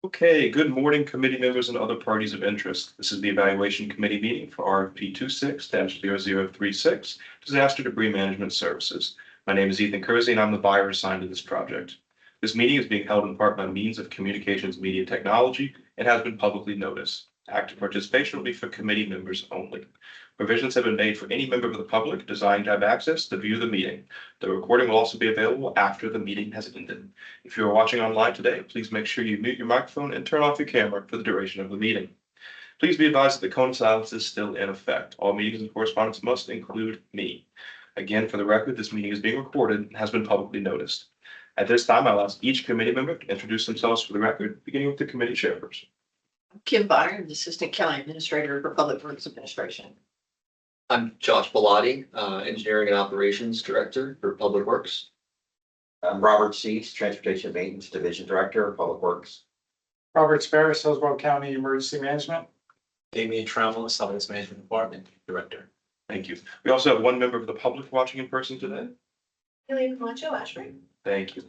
Okay, good morning, committee members and other parties of interest. This is the Evaluation Committee meeting for RFP 26-0036 Disaster Debris Management Services. My name is Ethan Kersey and I'm the buyer assigned to this project. This meeting is being held in part by means of communications media technology and has been publicly noticed. Active participation will be for committee members only. Provisions have been made for any member of the public desiring to have access to view the meeting. The recording will also be available after the meeting has ended. If you are watching online today, please make sure you mute your microphone and turn off your camera for the duration of the meeting. Please be advised that the cone of silence is still in effect. All meetings and correspondence must include me. Again, for the record, this meeting is being recorded and has been publicly noticed. At this time, I'll ask each committee member to introduce themselves for the record, beginning with the committee chairperson. Kim Byron, the Assistant County Administrator for Public Works Administration. I'm Josh Bellotti, Engineering and Operations Director for Public Works. I'm Robert Seats, Transportation Maintenance Division Director of Public Works. Robert Sparrows, Hillsborough County Emergency Management. Damian Trammell, Solid Management Department Director. Thank you. We also have one member of the public watching in person today. Helene Camacho, Ashburn. Thank you.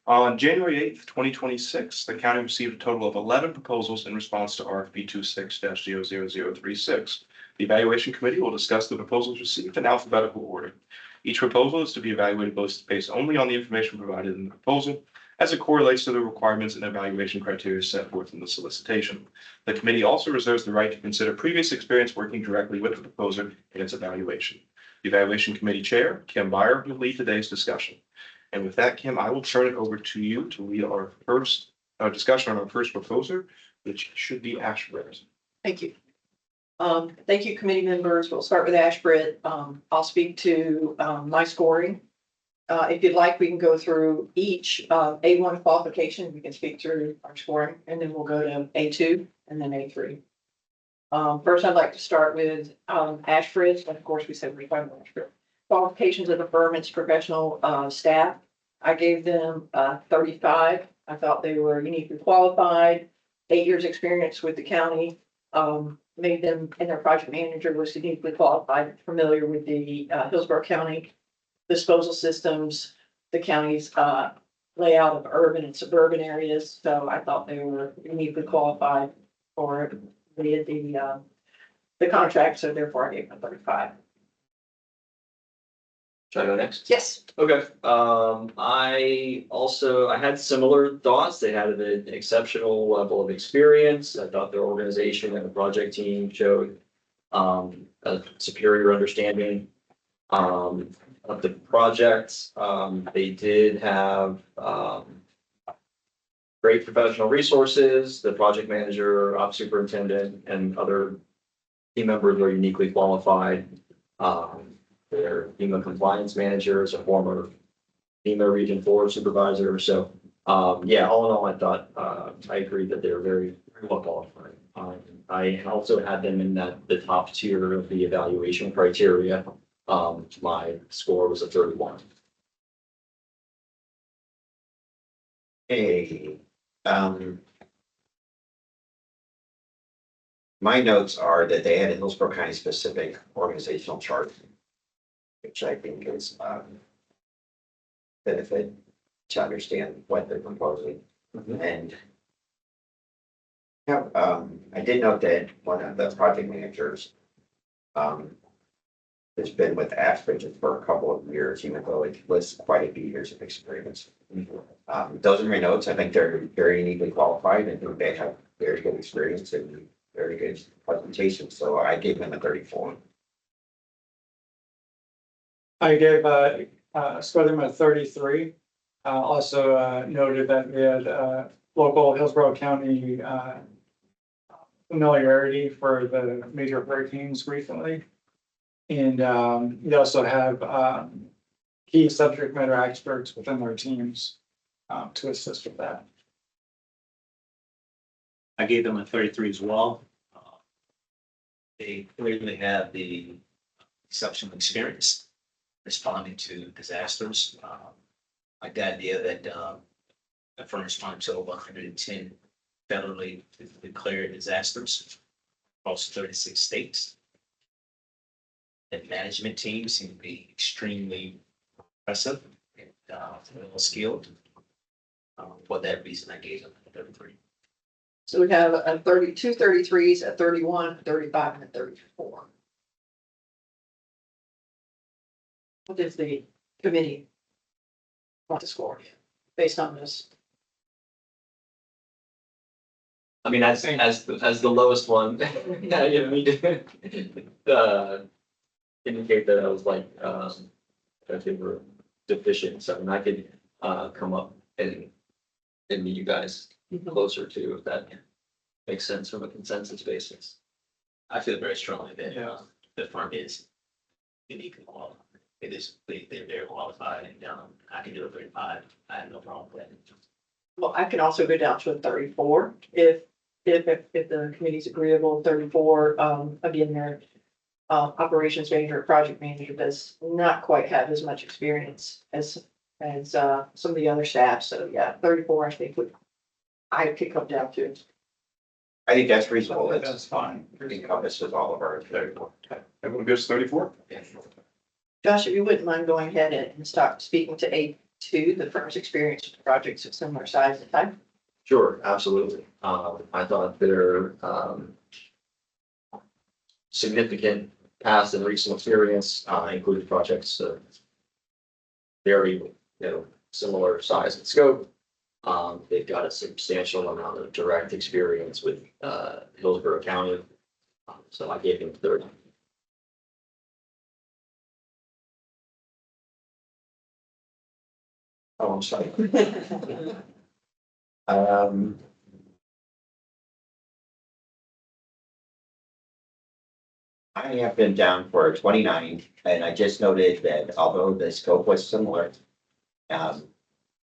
On January 8th, 2026, the county received a total of 11 proposals in response to RFP 26-00036. The evaluation committee will discuss the proposals received in alphabetical order. Each proposal is to be evaluated based only on the information provided in the proposal as it correlates to the requirements and evaluation criteria set forth in the solicitation. The committee also reserves the right to consider previous experience working directly with the proposer in its evaluation. The evaluation committee chair, Kim Byron, will lead today's discussion. And with that, Kim, I will turn it over to you to lead our first discussion on our first proposer, which should be Ashburn. Thank you. Thank you, committee members. We'll start with Ashburn. I'll speak to my scoring. If you'd like, we can go through each A1 qualification. We can speak through our scoring, and then we'll go to A2 and then A3. First, I'd like to start with Ashburn. And of course, we said we're talking about Ashburn. Qualifications of the firm, its professional staff. I gave them 35. I thought they were uniquely qualified, 8 years experience with the county. Made them, and their project manager was uniquely qualified, familiar with the Hillsborough County disposal systems, the county's layout of urban and suburban areas. So I thought they were uniquely qualified for the contract. So therefore I gave them 35. Should I go next? Yes. Okay. I had similar thoughts. They had an exceptional level of experience. I thought their organization and the project team showed a superior understanding of the project. They did have great professional resources. The project manager, ops superintendent, and other team members were uniquely qualified. Their FEMA compliance manager is a former FEMA Region 4 supervisor. So, yeah, all in all, I thought I agree that they're very, very well qualified. I also had them in the top tier of the evaluation criteria. My score was a 31. Hey, my notes are that they had a Hillsborough County specific organizational chart, which I think is benefit to understand what they're proposing. And yeah, I did note that one of the project managers has been with Ashbridge for a couple of years, even though it lists quite a few years of experience. Those are my notes. I think they're very uniquely qualified and think they have very good experience and very good presentation. So I gave them a 34. I gave scored them a 33. Also noted that we had local Hillsborough County familiarity for the major hurricanes recently. And we also have key subject matter experts within their teams to assist with that. I gave them a 33 as well. They clearly have the exceptional experience responding to disasters. My dad did that the firm responded to over 110 federally declared disasters across 36 states. The management team seemed to be extremely impressive and well skilled. For that reason, I gave them a 33. So we have a 32 33s, a 31, a 35, and a 34. What does the committee want to score based on this? I mean, as the lowest one, yeah, you don't need to indicate that I was like, that they were deficient, so I could, come up and meet you guys closer to, if that makes sense from a consensus basis. I feel very strongly that Yeah. the firm is uniquely qualified. They're very qualified, and I can do a 35. I have no problem with that. Well, I can also go down to a 34 if the committee's agreeable. 34, again, their operations manager, project manager does not quite have as much experience as some of the other staff. So yeah, 34, I think I could come down to. I think that's reasonable. That's It's fine. encompasses all of our. Everyone goes 34? Josh, if you wouldn't mind going ahead and start speaking to A2, the firm's experience with projects of similar size and type. Sure, absolutely. I thought their, significant past and recent experience, included projects, very, similar size and scope. They've got a substantial amount of direct experience with, Hillsborough County. So I gave him 30. Oh, I'm sorry. Um. I have been down for 29, and I just noted that although the scope was similar,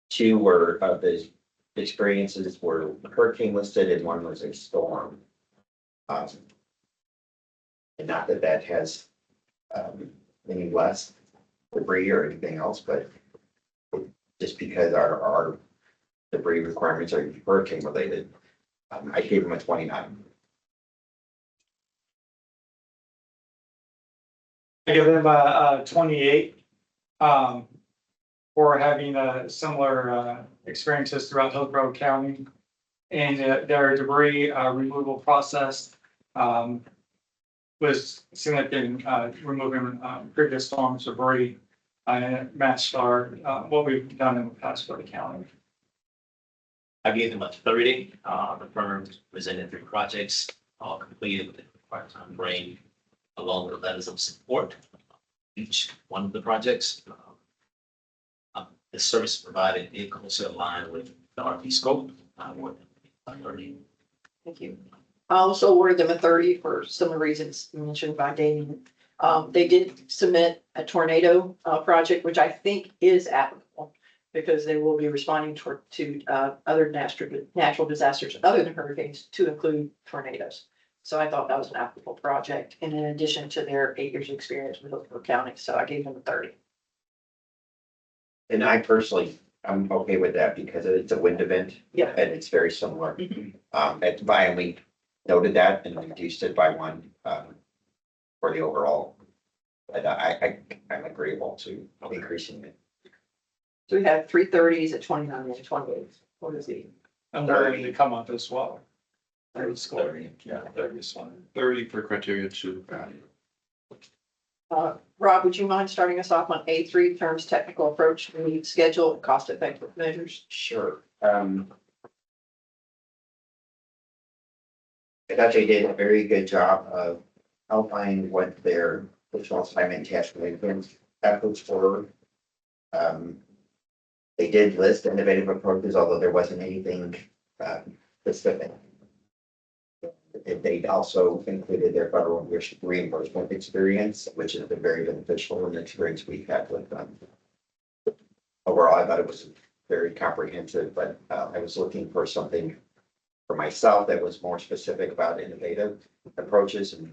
two were of the experiences were hurricane listed and one was a storm. And not that that has any less debris or anything else, but just because our debris requirements are hurricane related, I gave them a 29. I give them a 28, for having similar experiences throughout Hillsborough County. And their debris removal process was significant, removing previous storms debris, and it matched our what we've done in the past for the county. I gave them a 30. The firm presented 3 projects, all completed within the required time frame, along with letters of support. Each one of the projects, the service provided did closely align with the RFP scope. More than 30. Thank you. I also awarded them a 30 for similar reasons mentioned by Damien. They did submit a tornado project, which I think is applicable because they will be responding to other natural disasters other than hurricanes, to include tornadoes. So I thought that was an applicable project, and in addition to their 8 years of experience with Hillsborough County, so I gave them a 30. And I personally, I'm okay with that because it's a wind event. Yeah. And it's very similar. At we noted that and reduced it by 1, for the overall. But I'm agreeable to increasing it. So we have 3 30s at 29 and 28. What is the? And we're going to come up as well. 30 scoring, yeah, 30 is one. 30 for criteria 2. Rob, would you mind starting us off on A3, terms, technical approach, need, schedule, and cost effective measures? Sure. I thought they did a very good job of outlining what their personal assignment task efforts were. They did list innovative approaches, although there wasn't anything specific. They also included their federal reimbursement experience, which has been very beneficial in the experience we've had with them. Overall, I thought it was very comprehensive, but I was looking for something for myself that was more specific about innovative approaches and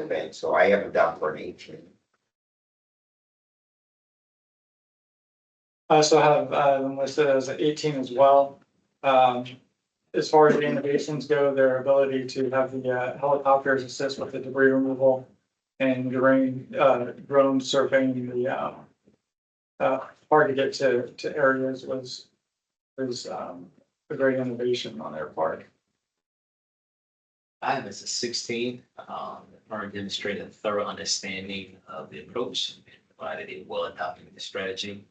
bank. So I have them down for an 18. I also have them listed as 18 as well. As far as the innovations go, their ability to have the helicopters assist with the debris removal and drone surveying the hard to get to areas was a great innovation on their part. I have as a 16, our demonstrated a thorough understanding of the approach and provided a well-documented strategy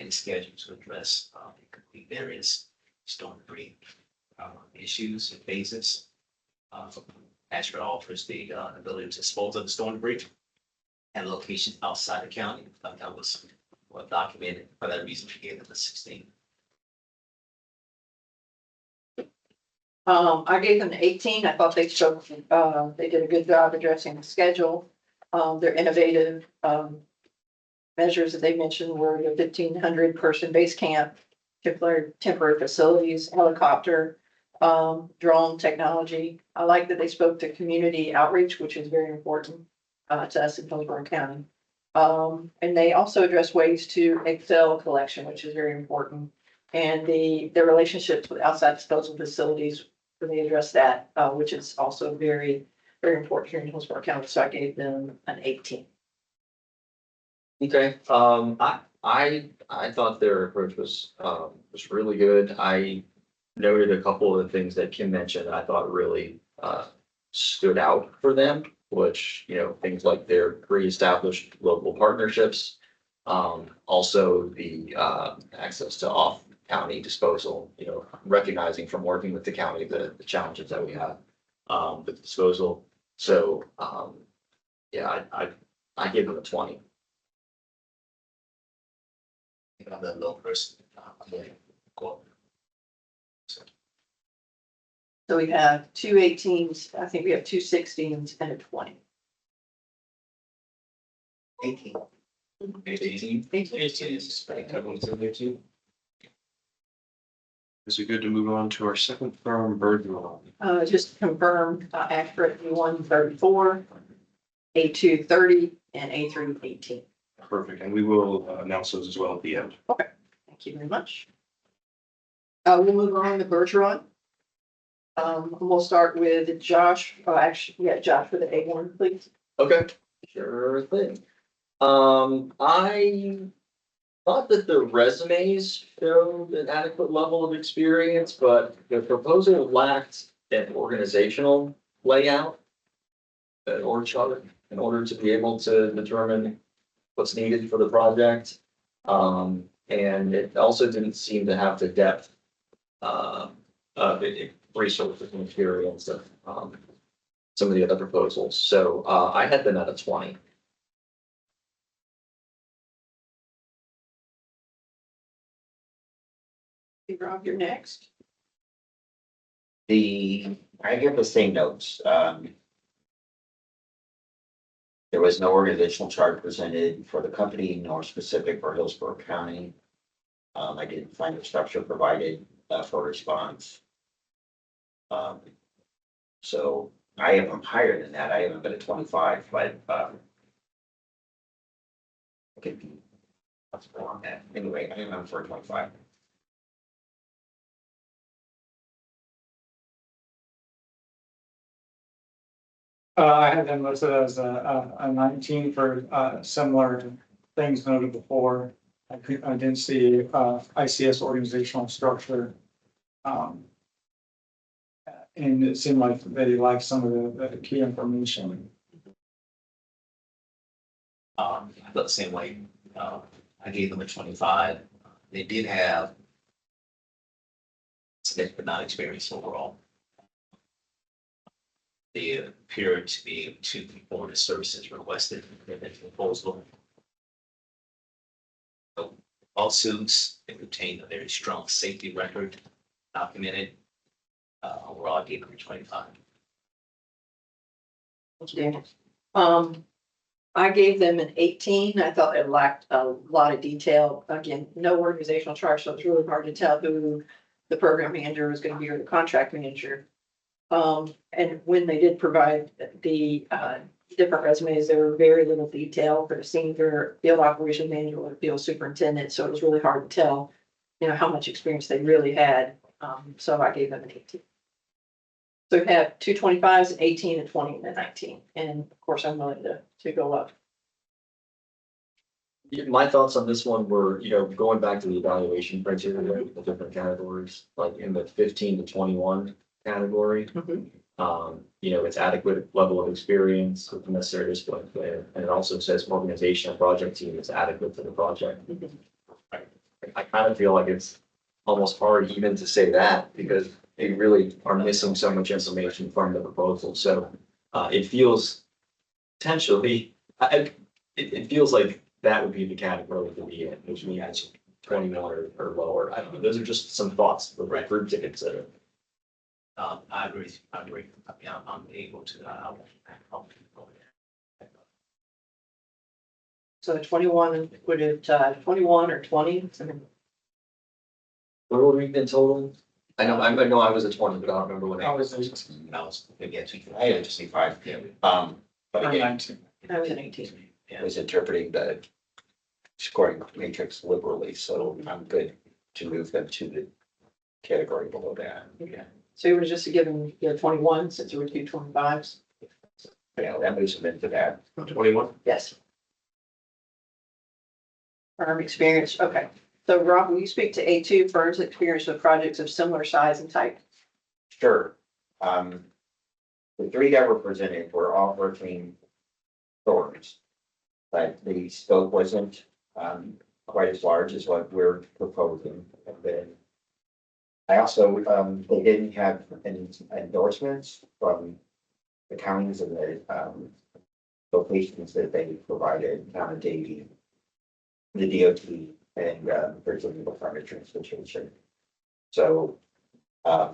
and schedule to address and complete various storm debris issues and phases. Ashford offers the ability to dispose of the storm debris and locations outside the county. I thought that was well documented. For that reason, we gave them a 16. I gave them an 18. I thought they showed, they did a good job addressing the schedule. Their innovative, measures that they mentioned were the 1,500 person base camp, temporary facilities, helicopter, drone technology. I like that they spoke to community outreach, which is very important, to us in Hillsborough County. And they also address ways to excel collection, which is very important. And their relationships with outside disposal facilities, they address that, which is also very, very important here in Hillsborough County. So I gave them an 18. Okay, I thought their approach was really good. I noted a couple of the things that Kim mentioned that I thought really stood out for them, which, you know, things like their pre-established local partnerships. Also the access to off-county disposal, you know, recognizing from working with the county the challenges that we have with disposal. So yeah, I give them a 20. I'm the low person. Cool. So we have two 18s. I think we have two 16s and a 20. 18. 18. 18 is everyone's in there too. Is it good to move on to our second firm, Bergeron? Just to confirm, accurate A134, A230, and A318. Perfect, and we will announce those as well at the end. Thank you very much. We'll move on to Bergeron. We'll start with Josh, Josh with the A1, please. Okay, sure thing. I thought that the resumes showed an adequate level of experience, but the proposal lacked an organizational layout, an org chart, in order to be able to determine what's needed for the project. And it also didn't seem to have the depth of resources and experience of some of the other proposals. So I had them at a 20. Hey, Rob, you're next. I give the same notes. There was no organizational chart presented for the company nor specific for Hillsborough County. I didn't find a structure provided for response. So I have them higher than that. I haven't been at 25, but okay. Let's go on that. Anyway, I am for 25. I had them listed as a 19 for similar things noted before. I didn't see ICS organizational structure. And it seemed like they lacked some of the key information. I felt the same way. I gave them a 25. They did have significant non-experience overall. They appear to be able to perform the services requested in the proposal. So, lawsuits, they retain a very strong safety record documented. Overall, I gave them a 25. Thank you, Daniel. I gave them an 18. I thought it lacked a lot of detail. Again, no organizational chart, so it's really hard to tell who the program manager was going to be or the contract manager. And when they did provide the different resumes, there were very little detail for the senior field operation manager or field superintendent. So it was really hard to tell, you know, how much experience they really had. So I gave them an 18. So we have two 25s, an 18, a 20, and a 19. And of course, I'm willing to go up. My thoughts on this one were, you know, going back to the evaluation criteria with the different categories, like in the 15 to 21 category. Mhm. It's adequate level of experience with the necessary discipline plan, and it also says organization and project team is adequate for the project. I kind of feel like it's almost hard even to say that because they really are missing so much information from the proposal. So it feels potentially, it feels like that would be the category to be in, which means 21 or lower. I don't know. Those are just some thoughts for the group to consider. I agree, I mean, I'm able to, So 21, would it, 21 or 20? What were we in total? I know I was at 20, but I don't remember what I I was. was 18, I was, maybe at 2. I had to see five. Yeah. But or again, 19. I was an 18. I Yeah. was interpreting the scoring matrix liberally, so I'm good to move them to the category below that. Okay. So you were just giving, 21 since you were 225s? Yeah, that moves them into that. 21? Yes. Firm experience, okay. So Rob, will you speak to A2, firms experience with projects of similar size and type? Sure. The three that were presented were all working firms, but the scope wasn't quite as large as what we're proposing. And then I also, they didn't have any endorsements from the counties and the locations that they provided, the DOT and Virginia Department of Transportation. So I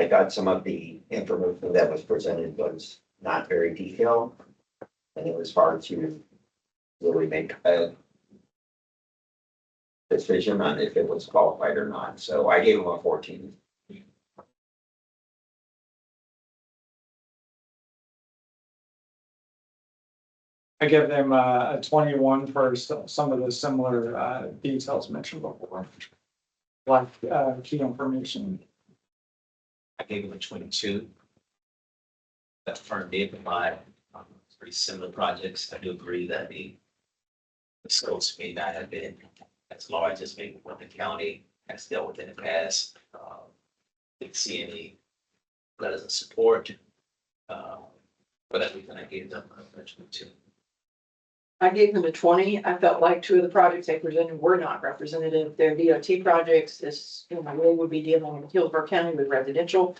thought some of the information that was presented was not very detailed. And it was hard to really make a decision on if it was qualified or not. So I gave them a 14. I give them a 21 for some of the similar details mentioned before. Like key information. I gave him a 22. That firm did provide pretty similar projects. I do agree that the scopes may not have been as large as maybe what the county has dealt with in the past. Didn't see any letters of support. But that reason I gave them a 22. I gave them a 20. I felt like two of the projects they presented were not representative. Their DOT projects is, they would be dealing in Hillsborough County with residential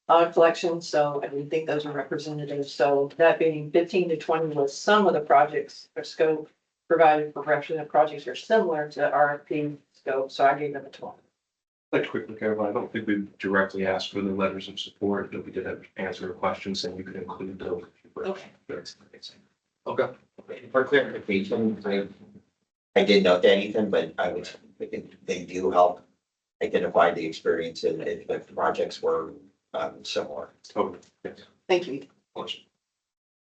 collection, so I didn't think those are representative. So that being 15 to 20 was some of the projects or scope provided for representative projects are similar to RFP scope, so I gave them a 20. I'd like to quickly clarify, I don't think we directly asked for the letters of support, but we did have answer a question saying we could include those. Okay. Okay. For clarification, I didn't note anything, but they do help identify the experience and if the projects were similar. Totally, yes. Thank you. Of course.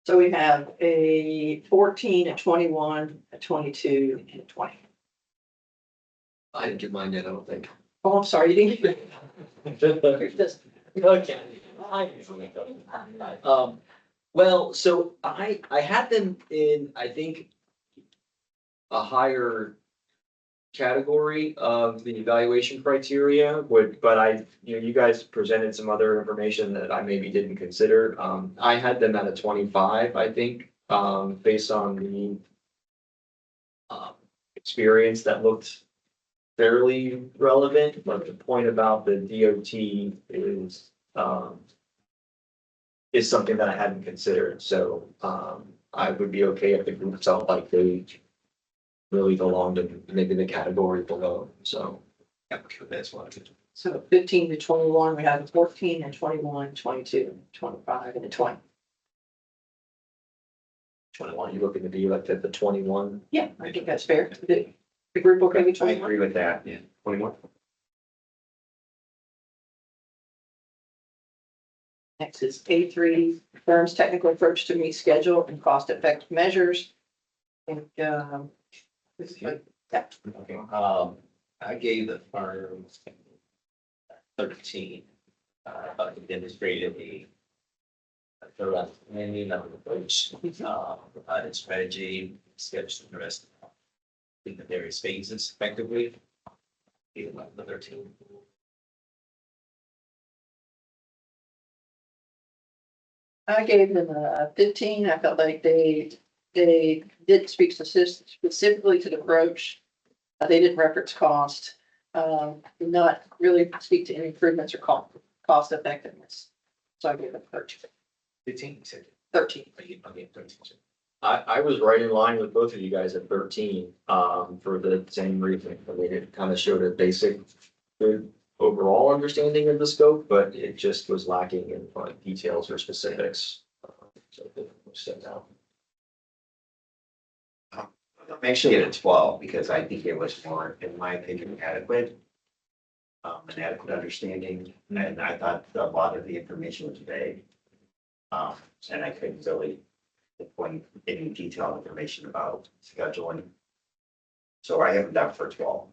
So we have a 14, a 21, a 22, and a 20. I didn't give mine yet, I don't think. Oh, I'm sorry, you didn't. Just- Okay. Well, so I had them in, I think, a higher category of the evaluation criteria, but you guys presented some other information that I maybe didn't consider. I had them at a 25, I think, based on the experience that looked fairly relevant, but the point about the DOT is something that I hadn't considered, so I would be okay if the group felt like they really belonged in maybe the category below, so. Yeah, that's what I did. So 15 to 21, we have a 14 and 21, 22, 25, and a 20. 21, you looking to be like at the 21? Yeah, I think that's fair. The group okay with I 21? agree with that. Yeah, 21. Next is A3, firm's technical approach to meet schedule and cost-effective measures. And, this is like, yeah, Okay, I gave the firm 13. It demonstrated a thorough understanding of the approach, provided strategy, sketched the rest in the various phases effectively. Gave them the 13. I gave them a 15. I felt like they did speak specifically to the approach. They didn't reference cost, did not really speak to any improvements or cost effectiveness. So I gave them 13. 15, you said. 13. Okay, 13. I was right in line with both of you guys at 13, for the same reason. I mean, it kind of showed a basic, good overall understanding of the scope, but it just was lacking in like details or specifics. So it stood out. I'm actually at a 12 because I think it was more, in my opinion, adequate. An adequate understanding, and I thought a lot of the information was vague. And I couldn't really point any detailed information about scheduling. So I have it down for 12.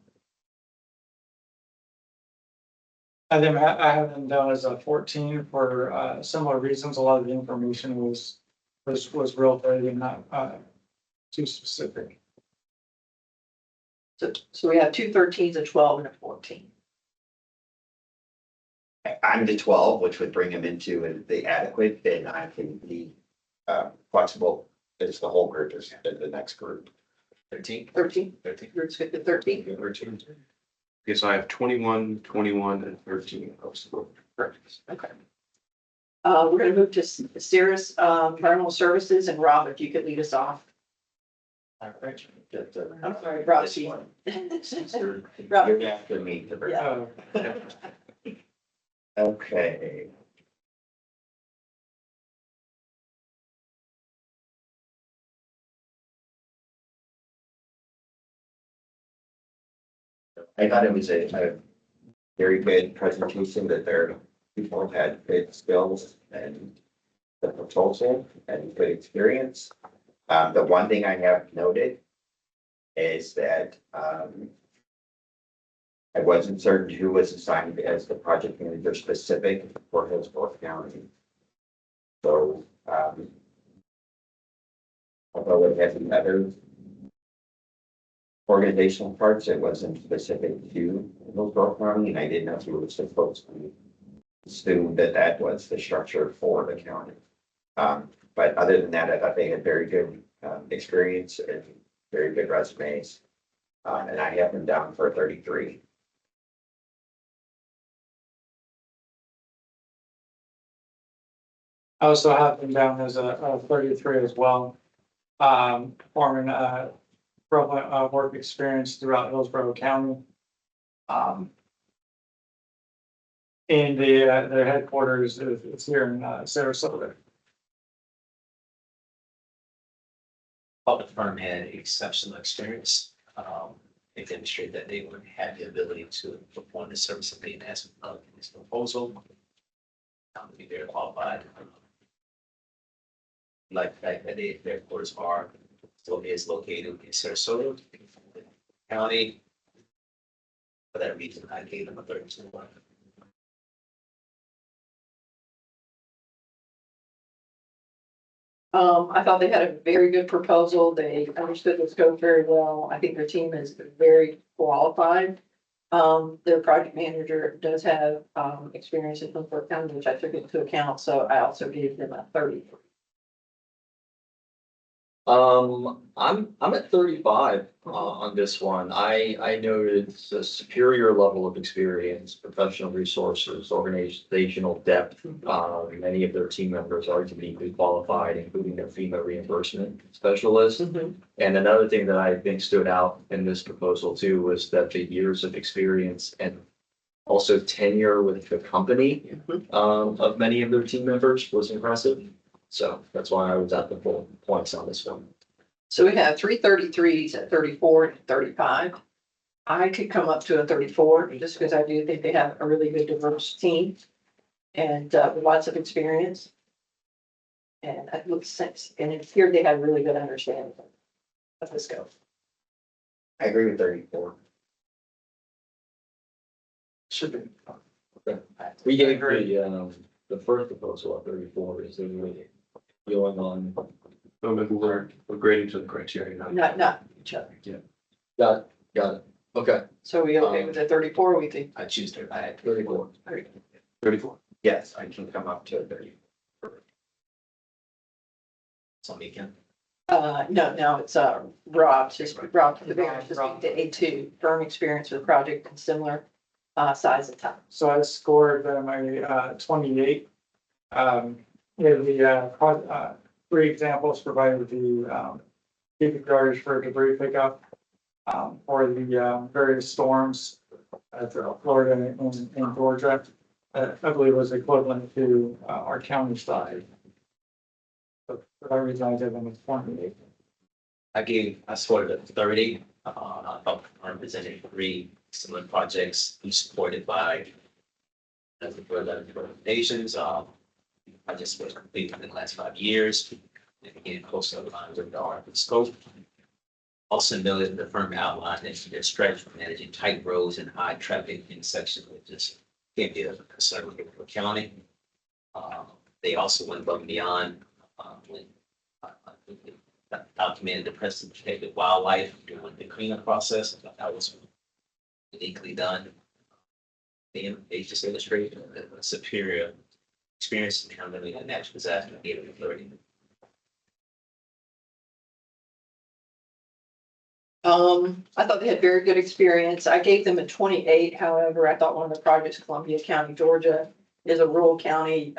I think I have them down as a 14 for similar reasons. A lot of the information was real vague and not too specific. So we have 2 13s, a 12, and a 14. I'm the 12, which would bring them into the adequate, and I can be flexible as the whole group is the next group. 13. 13. 13. Groups fit to 13. Okay, so I have 21, 21, and 13. Perfect. Okay. We're gonna move to Cirrus Environmental Services, and Rob, if you could lead us off. All right. I'm sorry, Rob. This one. Rob. You're after me. Yeah. Okay. I thought it was a very good presentation, that their people had good skills and the proposal and good experience. The one thing I have noted is that I wasn't certain who was assigned as the project manager specific for Hillsborough County. So, although it has other organizational parts, it wasn't specific to Hillsborough County, and I didn't know if you were supposed to assume that that was the structure for the county. But other than that, I thought they had very good experience and very good resumes. And I have them down for 33. I also have them down as a 33 as well. Performing relevant work experience throughout Hillsborough County. And their headquarters is here in Sarasota. Public firm had exceptional experience. They demonstrated that they would have the ability to perform the service that they asked in this proposal. To be very qualified. Like the fact that their headquarters are still is located in Sarasota County. For that reason, I gave them a 32. I thought they had a very good proposal. They understood the scope very well. I think their team is very qualified. Their project manager does have experience in Hillsborough County, which I took into account, so I also gave them a 30. I'm at 35 on this one. I noted a superior level of experience, professional resources, organizational depth. Many of their team members are uniquely qualified, including their FEMA reimbursement specialist. And another thing that I think stood out in this proposal too was that the years of experience and also tenure with the company of many of their team members was impressive. So that's why I was at the full points on this one. So we have 3 33s at 34 and 35. I could come up to a 34 just because I do think they have a really good diverse team and with lots of experience. And it looks sense, and it here they have really good understanding of the scope. I agree with 34. Should be. Okay. We gave the first proposal at 34 is really going on. We're grading to the criteria. Not each other. Got it. Okay, So we okay with the 34? We think I choose their, I had 34. 34. Yes, I can come up to 30. So me again. No, it's, Rob, just Rob, the variance, just the A2, firm experience with project and similar, size and time. So I scored them a 28. The 3 examples provided the cubic yardage for debris pickup for the various storms at Florida and Georgia. I believe was equivalent to our county side. But for that reason, I gave them a 28. I scored a 30. I thought I represented 3 similar projects supported by as the further recommendations. I just was completed in the last 5 years. And again, close to the lines of the RFP scope. Also noted the firm outlined that their strategy for managing tight roads and high traffic intersections, which just can't be a concern with the county. They also went above and beyond when documented the present protected wildlife during the cleanup process. I thought that was uniquely done. They just illustrate a superior experience in handling a natural disaster and gave it authority. I thought they had very good experience. I gave them a 28. However, I thought one of the projects, Columbia County, Georgia, is a rural county,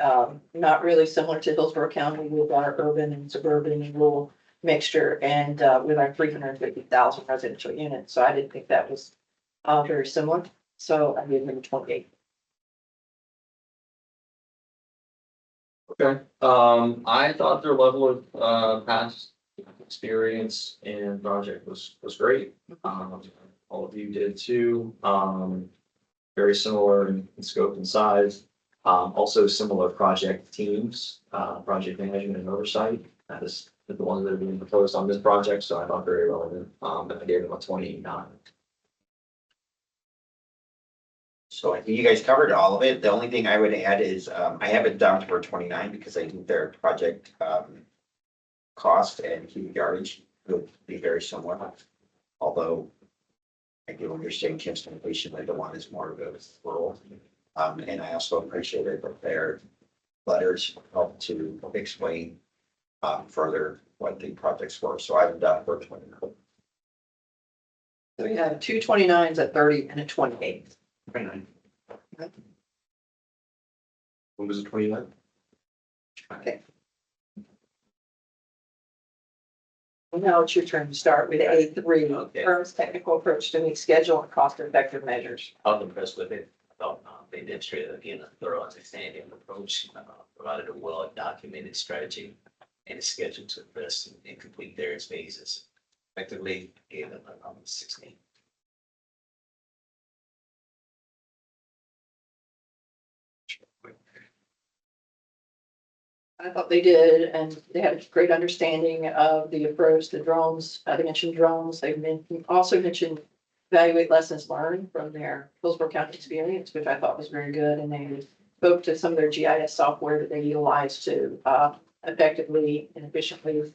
not really similar to Hillsborough County with our urban and suburban and rural mixture and, with our 350,000 residential units. So I didn't think that was, very similar. So I gave them a 28. Okay, I thought their level of past experience and project was great. All of you did too. Very similar in scope and size. Also similar project teams, project management and oversight. That is the ones that are being proposed on this project, so I thought very relevant. And I gave them a 29. So I think you guys covered all of it. The only thing I would add is, I have it down for 29 because I think their project, cost and cubic yardage would be very similar. Although I do understand Kim's completion, like the one is more of a rural. And I also appreciated that their letters help to explain, further what the projects were. So I've done for 29. So we had 2 29s, a 30 and a 28. 29. What was it, 29? Okay. Well, now it's your turn to start with A3, Okay. firm's technical approach to meet schedule and cost effective measures. I was impressed with it. I thought they demonstrated again a thorough understanding and approach, provided a well documented strategy and a schedule to address and complete various phases. Effectively gave them a 16. I thought they did, and they had a great understanding of the approach, the drones. They mentioned drones. Also mentioned evaluate lessons learned from their Hillsborough County experience, which I thought was very good. And they spoke to some of their GIS software that they utilize to effectively and efficiently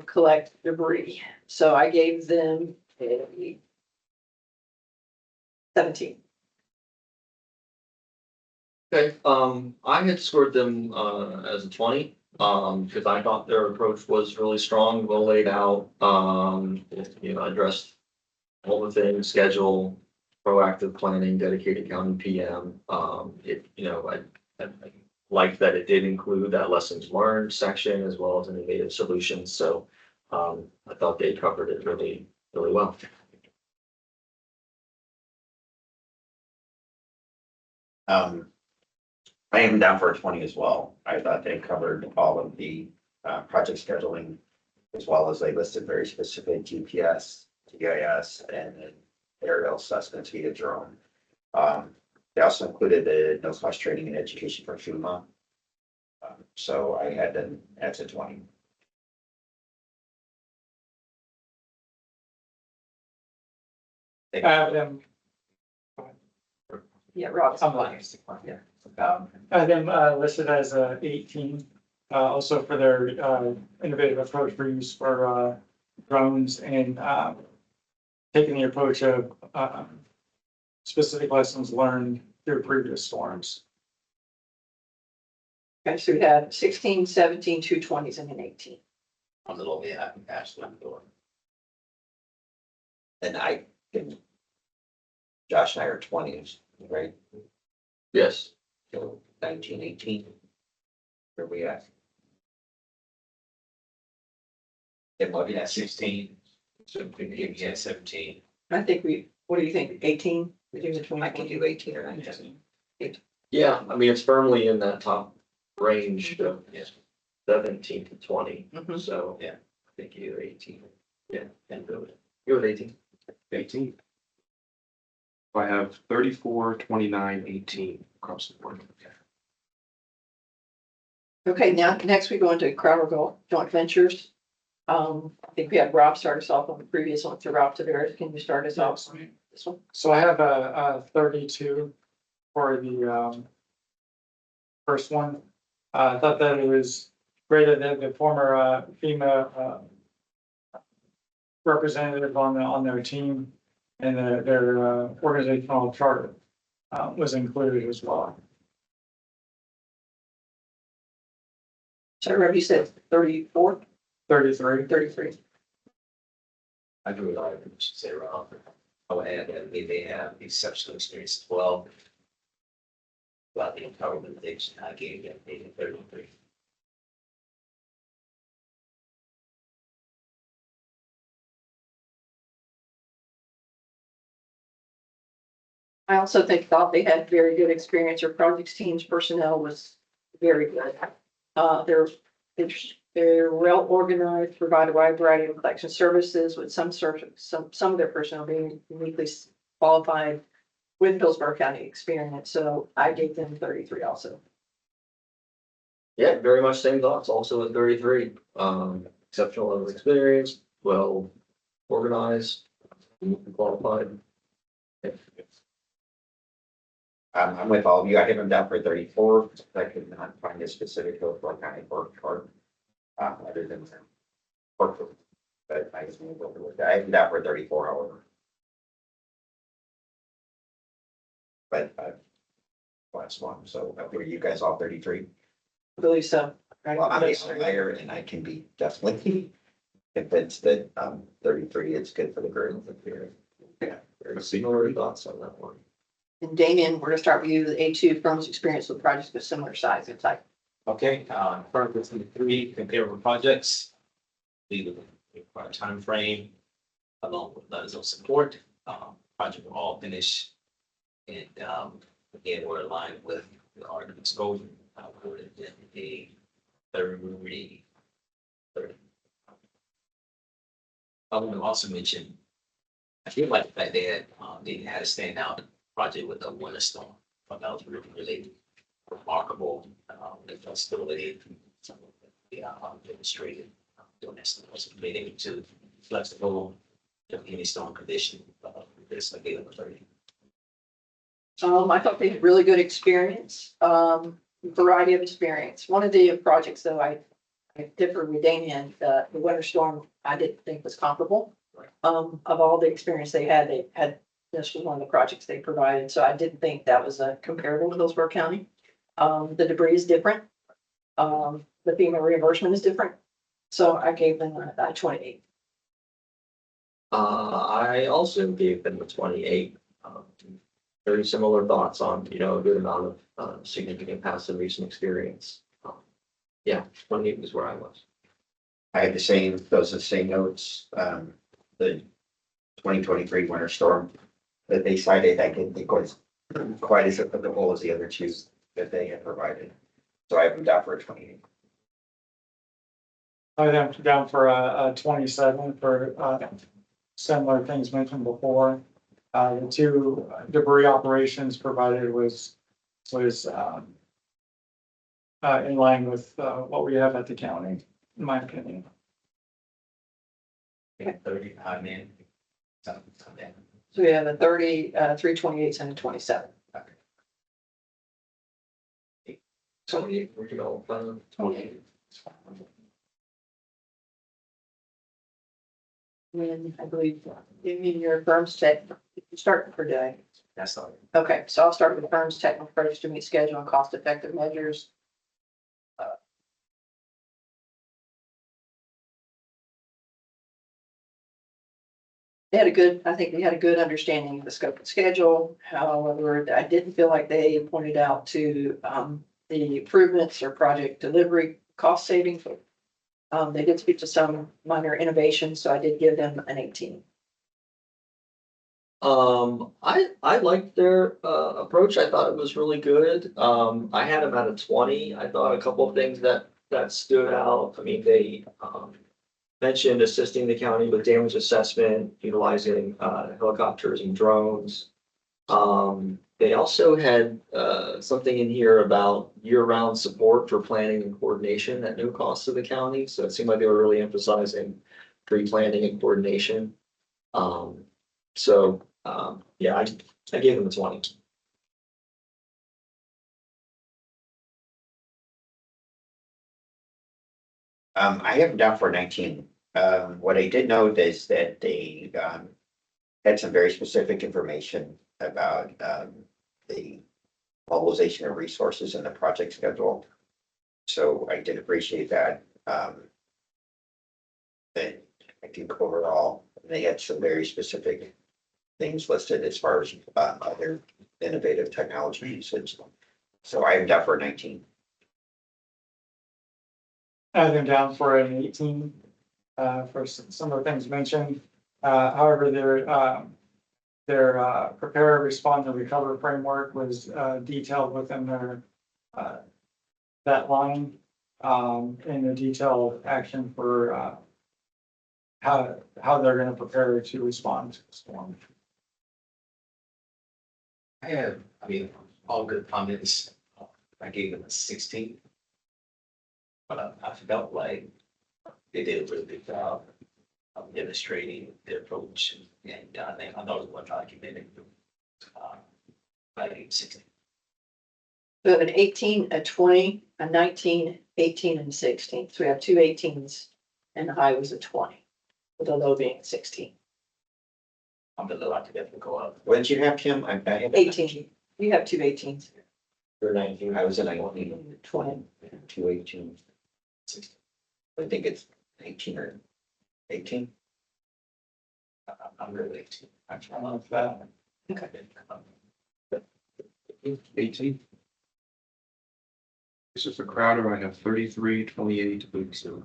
collect debris. So I gave them a 17. Okay, I had scored them as a 20, because I thought their approach was really strong, well laid out. Addressed all the things, schedule, proactive planning, dedicated county PM. I liked that it did include that lessons learned section as well as innovative solutions. So I thought they covered it really, really well. I am down for a 20 as well. I thought they covered all of the project scheduling, as well as they listed very specific GPS, GIS, and then aerial assessments via drone. They also included the no cost training and education for FEMA. So I had them at a 20. I have them, Yeah, Rob. I'm lying. Yeah. I have them listed as 18. Also for their innovative approach for use for drones and taking the approach of specific lessons learned through previous storms. Okay, so we had 16, 17, 220s, and an 18. On the low, yeah, I can pass the door. And I can. Josh and I are 20s, right? Yes. So 19, 18. Where we at? It might be Yeah, that 16. So yeah, 17. I think what do you think, 18? We do the I can 20. do 18 or 19. Yeah, I mean, it's firmly in that top range of Yes. 17 to 20, Mhm. so. Yeah. I think you're 18. Yeah, and do it. You're 18. 18. I have 34, 29, 18 across the board. Okay, now, next we go into Crowderville joint ventures. I think we had Rob start us off on the previous one, so Rob Tavares, can you start us off on this one? So I have a 32 for the first one. I thought that it was great that the former FEMA representative on their team and their organizational chart was included as well. So Rob, you said 34, 33. 33. I agree with all of them, should say, Rob. I would add that they have exceptional experience as well. About the empowerment I gave them, they did 33. I also thought they had very good experience. Their projects teams personnel was very good. They're well organized, provide a wide variety of collection services with some of their personnel being uniquely qualified with Hillsborough County experience. So I gave them 33 also. Yeah, very much same thoughts, also at 33. Exceptional level of experience, well organized, qualified. I'm with all of you. I have them down for 34. I could not find a specific Hillsborough County work chart. Other than corporate, but I just moved over with that. I have them down for 34, however. But last one, so were you guys all 33? I believe so. Right? Well, I'm the outlier and I can be definitely convinced that 33 is good for the group. Yeah, very similar thoughts on that one. And Damien, we're gonna start with you, the A2 firm's experience with projects of similar size and type. Okay, first with the 3 comparable projects. We would require a time frame along with letters of support. Project will all finish. And again, we're aligned with the art of exposure. We're in a 30. I want to also mention, I feel like the fact they had a standout project with the winter storm. But that was really remarkable, the flexibility, some of the demonstrated during that storm, was being able to flexible in any storm condition. This like 30. I thought they had really good experience, variety of experience. One of the projects, though, I differed with Damien, the winter storm, I didn't think was comparable. Right. Of all the experience they had, this was one of the projects they provided, so I didn't think that was comparable to Hillsborough County. The debris is different. The FEMA reimbursement is different. So I gave them a 28. I also gave them a 28. Very similar thoughts on, a good amount of significant past and recent experience. Yeah, 28 was where I was. I had those are the same notes. The 2023 winter storm that they cited, I didn't think was quite as applicable as the other two that they had provided. So I have them down for a 28. I have them down for a 27 for similar things mentioned before. The 2 debris operations provided was in line with what we have at the county, in my opinion. 30, I'm in. Something. So we have a 30, 328s and a 27. Okay. 28 regional plan. 28. And I believe you mean your firm's tech, start per day. That's all. Okay, so I'll start with the firm's technical approach to meet schedule and cost-effective measures. I think they had a good understanding of the scope and schedule. However, I didn't feel like they pointed out to, the improvements or project delivery cost savings. They did speak to some minor innovations, so I did give them an 18. I liked their, approach. I thought it was really good. I had them at a 20. I thought a couple of things that stood out. I mean, they, mentioned assisting the county with damage assessment, utilizing, helicopters and drones. They also had, something in here about year-round support for planning and coordination at no cost to the county. So it seemed like they were really emphasizing pre-planning and coordination. Yeah, I gave them a 20. I have them down for 19. What I did note is that they, had some very specific information about, the mobilization of resources and the project schedule. So I did appreciate that. And I think overall, they had some very specific things listed as far as, other innovative technology usage. So I am down for 19. I have them down for an 18, for some of the things mentioned. However, their prepare, respond, and recover framework was, detailed within their, that line, in a detailed action for, how they're gonna prepare to respond to the storm. I mean, all good comments. I gave them a 16. But I felt like they did a really good job of demonstrating their approach, and I thought it was documented. I gave 16. So an 18, a 20, a 19, 18, and 16. So we have two 18s and the high was a 20, with the low being 16. I'm the low, I could definitely go up. What did you have, Kim? I have 18. You have two 18s. for 19. I was at 19. 20. 218. 16. I think it's 18 or 18. I'm really 18. I don't know if that, Okay. 18. This is for Crowder. I have 33, 28, 37.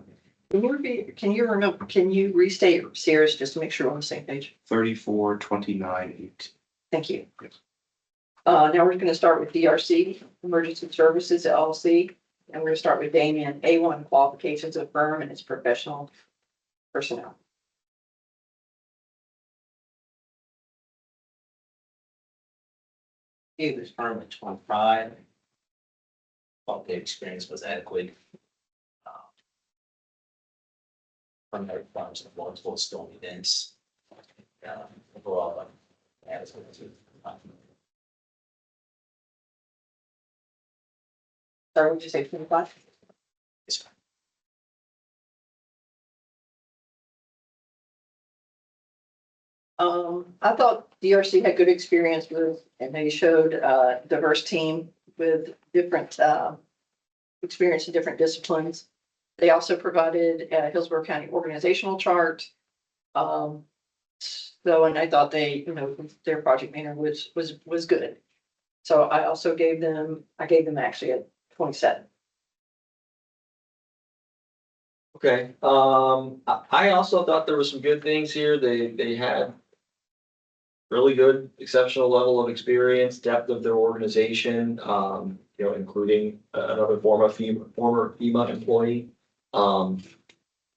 Can you restate Sierra's just to make sure we're on the same page? 34, 29, 8. Thank you. Yes. Now we're gonna start with DRC, Emergency Services LLC, and we're gonna start with Damien, A1 qualifications of firm and its professional personnel. Gave this firm a 25. Thought their experience was adequate. From their firms of multiple storm events. Overall, adequate to. Sorry, would you say 25? It's fine. I thought DRC had good experience with, and they showed a diverse team with different experience in different disciplines. They also provided a Hillsborough County organizational chart. And I thought their project manager was good. So I gave them actually a 27. Okay, I also thought there were some good things here. They had really good, exceptional level of experience, depth of their organization, including another former FEMA employee.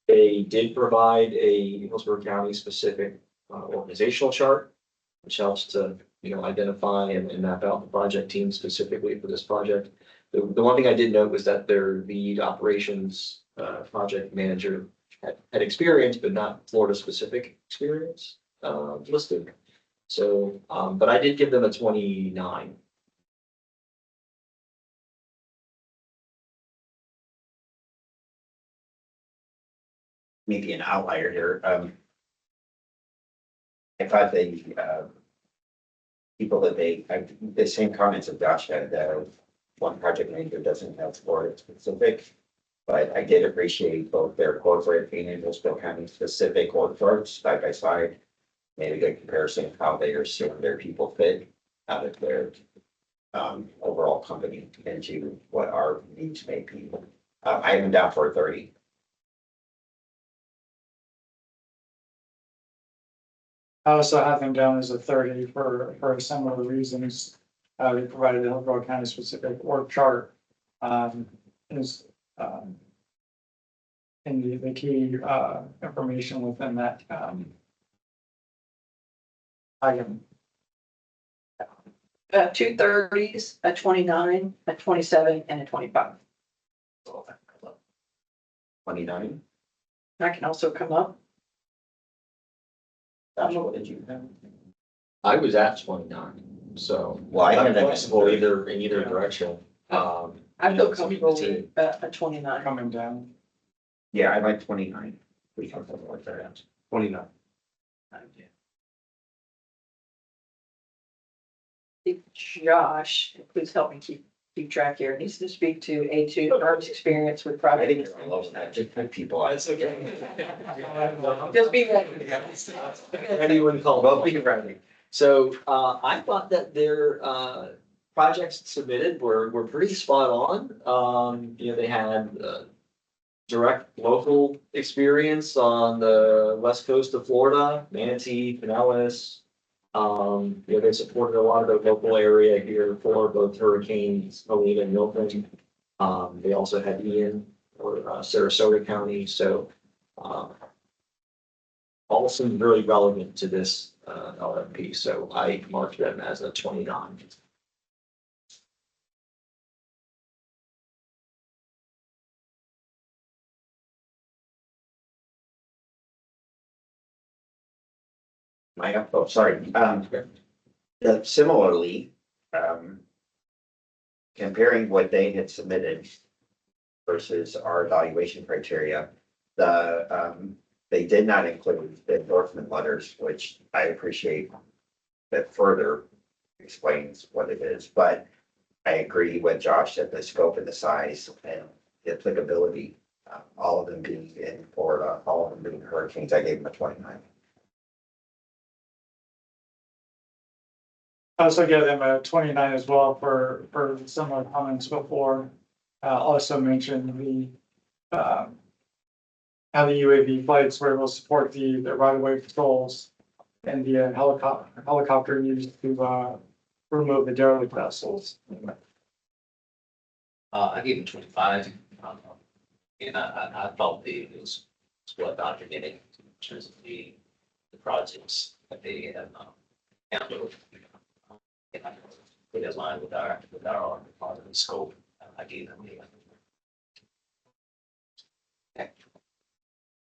They did provide a Hillsborough County specific organizational chart, which helps to, identify and map out the project team specifically for this project. The one thing I did note was that their lead operations project manager had experience, but not Florida specific experience listed. So, but I did give them a 29. Maybe an outlier here. I thought the people that the same comments that Josh had, one project manager doesn't have Florida specific, but I did appreciate both their corporate and Hillsborough County specific org charts side by side. made a good comparison of how they are seeing their people fit out of their overall company into what our needs may be. I have them down for 30. I also have them down as a 30 for similar reasons. They provided the Hillsborough County specific org chart, is, and the key, information within that, item. 2 30s, a 29, a 27, and a 25. 29. I can also come up. Josh, what did you have? I was at 29, so. Well, I have I'm them at flexible 30. either, in either direction. I feel comfortable with a 29. Coming down. Yeah, I like 29. We can put like that. 29. Josh, please help me keep track here, needs to speak to A2 firm's experience with I private. think you're all over that, just put people. That's okay. Just be ready. Anyone call. Well, be ready. So, I thought that their, projects submitted were pretty spot on. You know, they had, direct local experience on the west coast of Florida, Manatee, Pinellas. You know, they supported a lot of the local area here for both hurricanes, Helene and Milton. They also had Ian for, Sarasota County, so, all seemed really relevant to this, RFP, so I marked them as a 29. Sorry, similarly, comparing what they had submitted versus our evaluation criteria, they did not include the endorsement letters, which I appreciate that further explains what it is, but I agree with Josh that the scope and the size and the applicability, all of them being in Florida, all of them being hurricanes, I gave them a 29. I also give them a 29 as well for similar comments before. Also mentioned the, how the UAV flights were able to support the right-of-way patrols and the helicopter used to, remove the derelict vessels. I gave him 25. And I thought it was well documented in terms of the projects that they have handled. And I put in line with our part of the scope. I gave them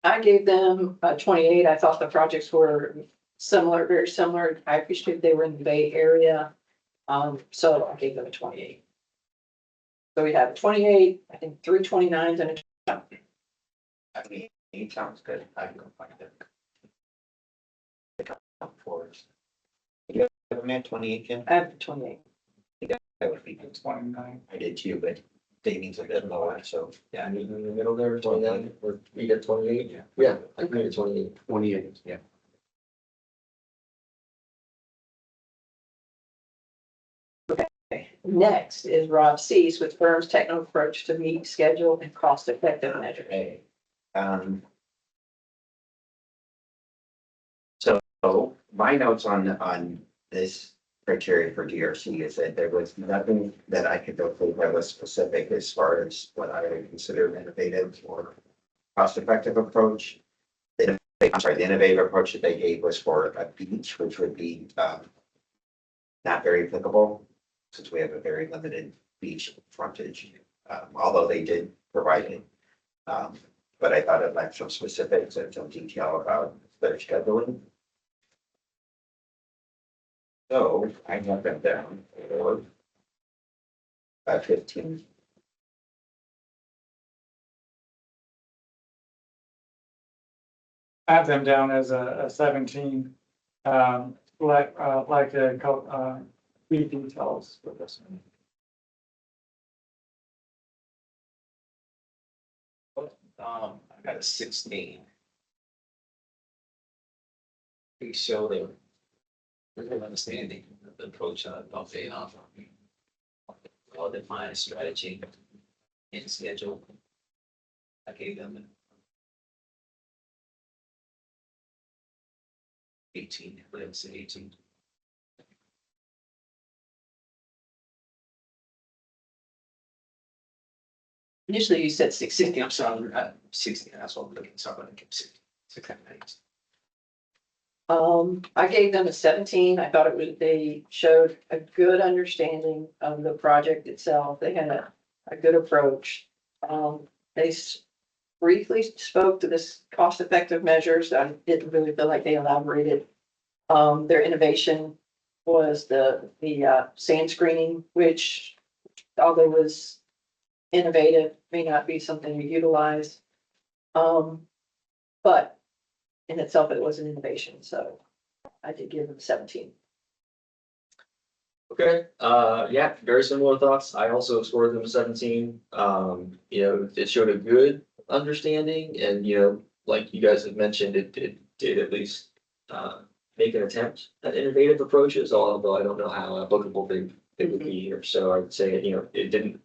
I gave them a 28. I thought the projects were similar, very similar. I appreciate they were in the Bay Area. So I gave them a 28. So we have a 28, I think 3 29s and a. I mean, it sounds good. I can go find it. You have a man 28, Kim? I have a 28. That would be good. 29. I did too, but Davies a bit lower, so. Yeah, I mean, in the middle there, 29, or we get 28? Yeah, I can make it 28. 28, yeah. Next is Rob Cease with firm's technical approach to meet schedule and cost effective measures. Okay. So my notes on this criteria for DRC is that there was nothing that I could go through that was specific as far as what I would consider innovative or cost-effective approach. The innovative approach that they gave was for a beach, which would be not very applicable since we have a very limited beach frontage, although they did provide it. But I thought it lacked some specifics and some detail about their scheduling. So I have them down for 15. I have them down as a 17, like the, key details for this one. I got a 16. We show their understanding of the approach of the well-defined strategy and schedule. I gave them 18, let's say 18. Initially, you said 60. 60, I'm sorry, 60, that's what I'm looking, sorry, I kept 60. 6, I gave them a 17. I thought they showed a good understanding of the project itself. They had a good approach. They briefly spoke to this cost-effective measures. I didn't really feel like they elaborated. Their innovation was the sand screening, which although was innovative, may not be something we utilize. But in itself, it was an innovation, so I did give them 17. Okay, yeah, very similar thoughts. I also scored them a 17. It showed a good understanding and, like you guys have mentioned, it did at least make an attempt at innovative approaches, although I don't know how applicable they would be here. So I'd say, it didn't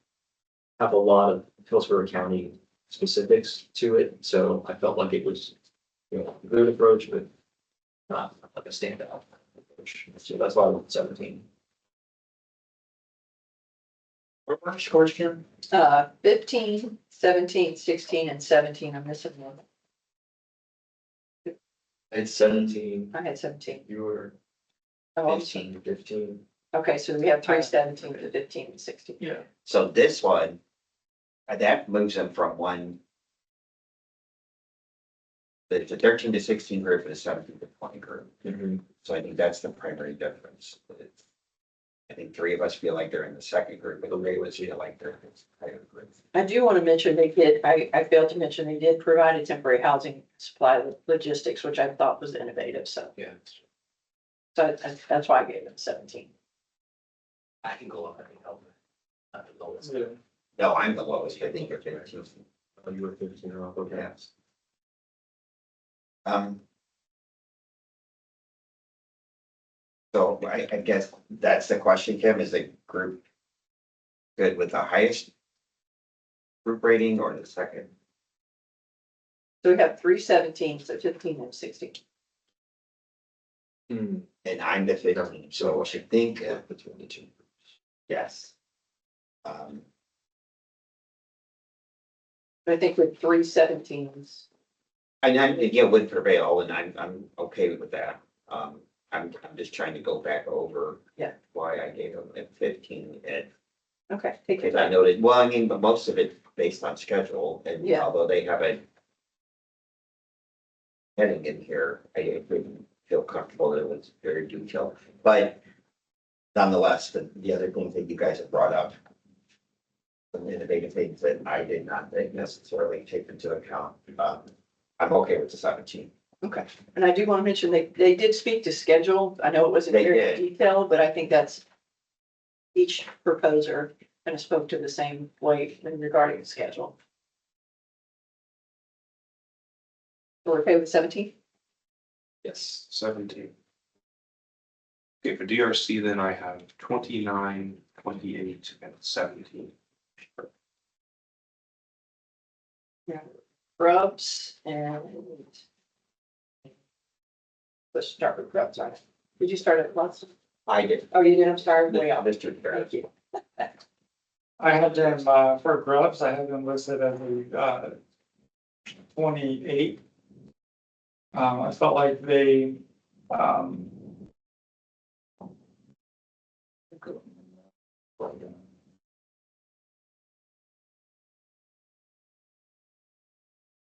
have a lot of Hillsborough County specifics to it. So I felt like it was, a good approach, but not like a standout approach. So that's why I went 17. What were our scores, Kim? 15, 17, 16, and 17. I'm missing one. It's 17. I had 17. You were Oh, I'm 15, 15. okay, so we have 3 17 to 15 and 16. Yeah. So this one, that moves them from one. The 13 to 16 group and the 17 to 20 group. So I think that's the primary difference. I think 3 of us feel like they're in the second group, but the 3 of us feel like they're in the higher group. I do want to mention I failed to mention they did provide a temporary housing supply logistics, which I thought was innovative. So Yeah, that's why I gave them 17. I can go up, I think, help. Not the lowest. No, I'm the lowest. I think you're 15. Oh, you were 15 or off, okay. Yes. So I guess that's the question, Kim, is the group good with the highest group rating or the second? So we have 3 17, so 15 and 16. Hmm. And I'm the 15, so I should think, Between the two. yes. But I think with 3 17s, And again, would prevail, and I'm okay with that. I'm just trying to go back over. Yeah. Why I gave them a 15, and okay, take your because I time. noted, well, I mean, but most of it based on schedule, and Yeah. although they have a heading in here, I didn't feel comfortable that it was very detailed, but nonetheless, the other things that you guys have brought up, some innovative things that I did not think necessarily take into account, I'm okay with the 17. Okay, and I do want to mention they did speak to schedule. I know it wasn't They very did. detailed, but I think that's each proposer kind of spoke to the same way in regarding the schedule. We're okay with 17? Yes. 17. Okay, for DRC, then I have 29, 28, and 17. Grubs and let's start with grubs, all right? Did you start at once? I did. Oh, you did, I'm sorry, way off. Mr. Thank you. I had them, for grubs, I have them listed as a, 28. I felt like they,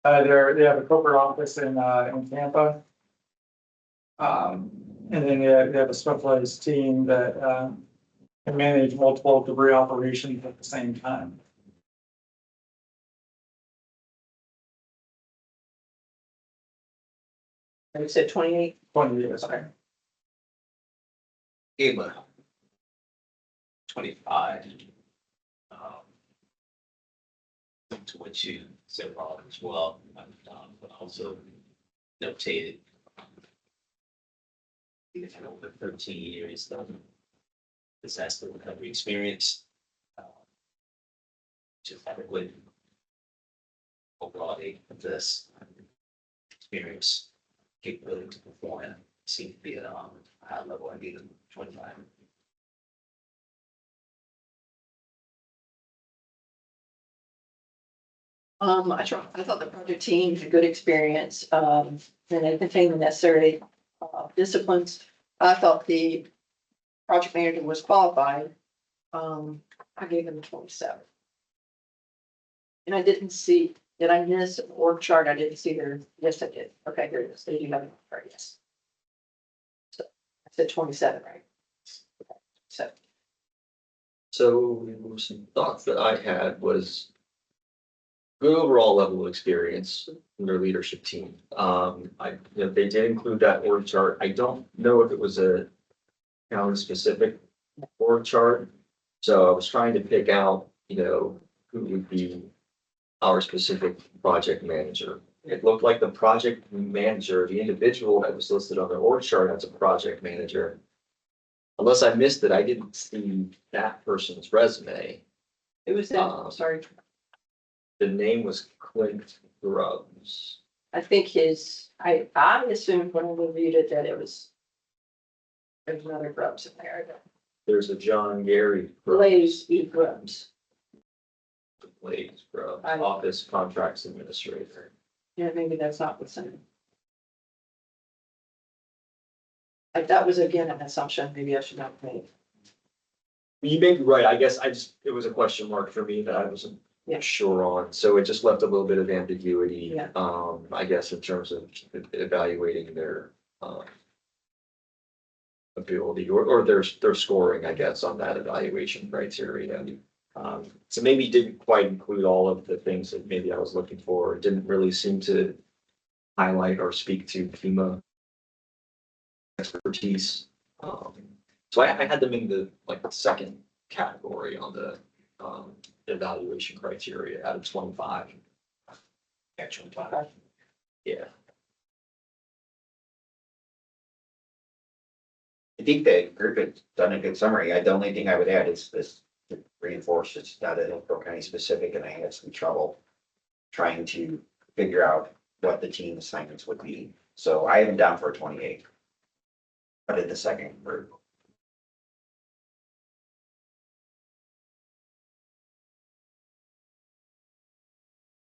they have a corporate office in Tampa. And then they have a specialized team that, can manage multiple debris operations at the same time. And you said 28? 20 years. Okay. Gave a 25. To what you said, Rob, as well, but also notated We've had over 13 years of disaster recovery experience. Just adequate overall of this experience, capability to perform, seem to be at a high level. I gave them 25. I thought the project team had a good experience, and they contained the necessary disciplines. I thought the project manager was qualified. I gave them 27. And I didn't see, did I miss an org chart? I didn't see their, yes, I did. Okay, here it is. They do have an org chart, yes. So I said 27, right? So, So some thoughts that I had was good overall level of experience in their leadership team. They did include that org chart. I don't know if it was a county specific org chart. So I was trying to pick out, who would be our specific project manager. It looked like the project manager, the individual that was listed on the org chart as a project manager. Unless I missed it, I didn't see that person's resume. it was that, sorry, The name was Clint Grubbs. I think I assumed when I reviewed it that there's another Grubbs in there. There's a John Gary Grubbs, Blaze E. Grubbs. Blaze Grubbs, I- Office Contracts Administrator. Yeah, maybe that's not the same. That was again an assumption, maybe I should not make. You may be right. I guess it was a question mark for me that I wasn't Yeah. sure on. So it just left a little bit of ambiguity. Yeah. I guess in terms of evaluating their ability or their scoring, I guess, on that evaluation criteria. So maybe didn't quite include all of the things that maybe I was looking for. It didn't really seem to highlight or speak to FEMA expertise. So I had them in the second category on the evaluation criteria out of 25. Actually, Okay. Yeah. I think the group has done a good summary. The only thing I would add is this to reinforce it's not a Hillsborough County specific, and I had some trouble trying to figure out what the team assignments would be. So I have them down for a 28. But in the second group.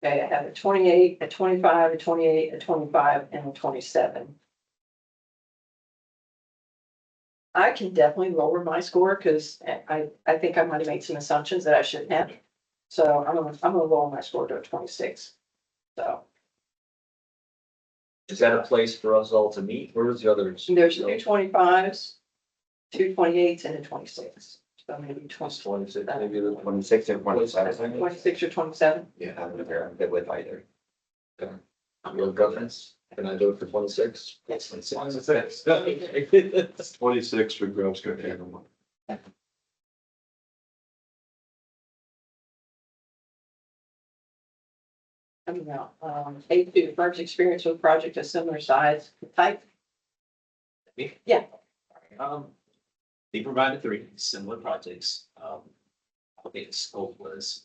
Okay, I have a 28, a 25, a 28, a 25, and a 27. I can definitely lower my score because I think I might have made some assumptions that I shouldn't have. So I'm gonna lower my score to a 26. So Is that a place for us all to meet? Where was the others? there's 2 25s, 2 28s, and a 26. So maybe 20, 26, maybe the 26 and 27. 26 or 27. Yeah. I'm good with either. Your governance, can I vote for 26? Yes. 26 for Groves, go ahead. Coming out, A2, firm's experience with project of similar size, type. Yeah. They provided 3 similar projects. I think the scope was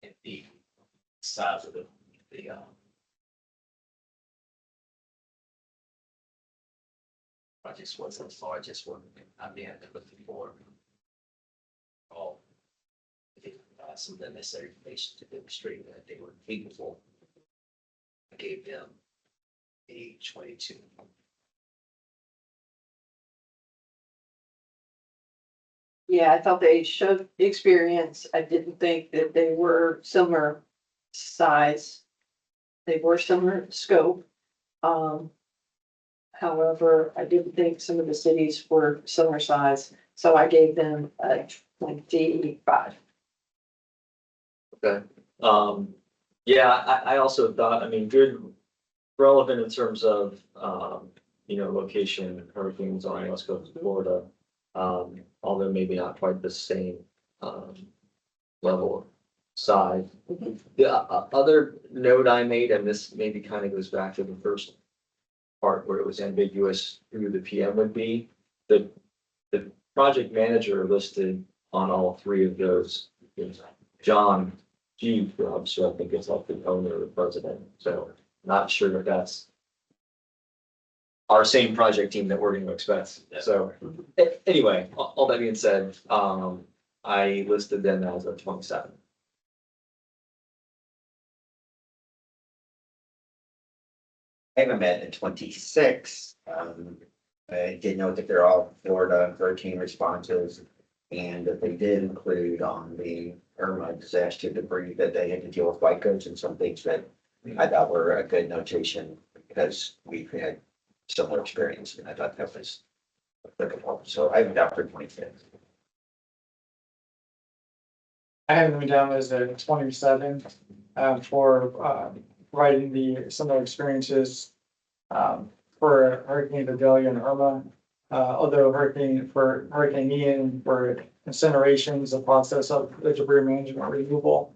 and the size of the projects wasn't as large as what I've been looking for. All some of the necessary information to demonstrate that they were capable. I gave them a 22. Yeah, I thought they showed experience. I didn't think that they were similar size. They were similar scope. However, I didn't think some of the cities were similar size, so I gave them a 25. Okay. Yeah, I also thought, good, relevant in terms of, location, hurricanes on the west coast of Florida. Although maybe not quite the same, level of size. Mhm. The other note I made, and this maybe kind of goes back to the first part where it was ambiguous who the PM would be. The project manager listed on all three of those is John G. Grubb, so I think it's like the owner or the president, so not sure if that's our same project team that we're going to expect. So anyway, all that being said, I listed them as a 27. I haven't met in 26. I did note that they're all Florida hurricane responses. And that they did include on the Irma disaster debris that they had to deal with white goods and some things that I thought were a good notation because we've had similar experience and I thought that was applicable. So I have it out for 26. I have them down as a 27 for providing the similar experiences for Hurricane Vidalia and Irma. Although Hurricane Ian, for incineration is a process of the debris management removal.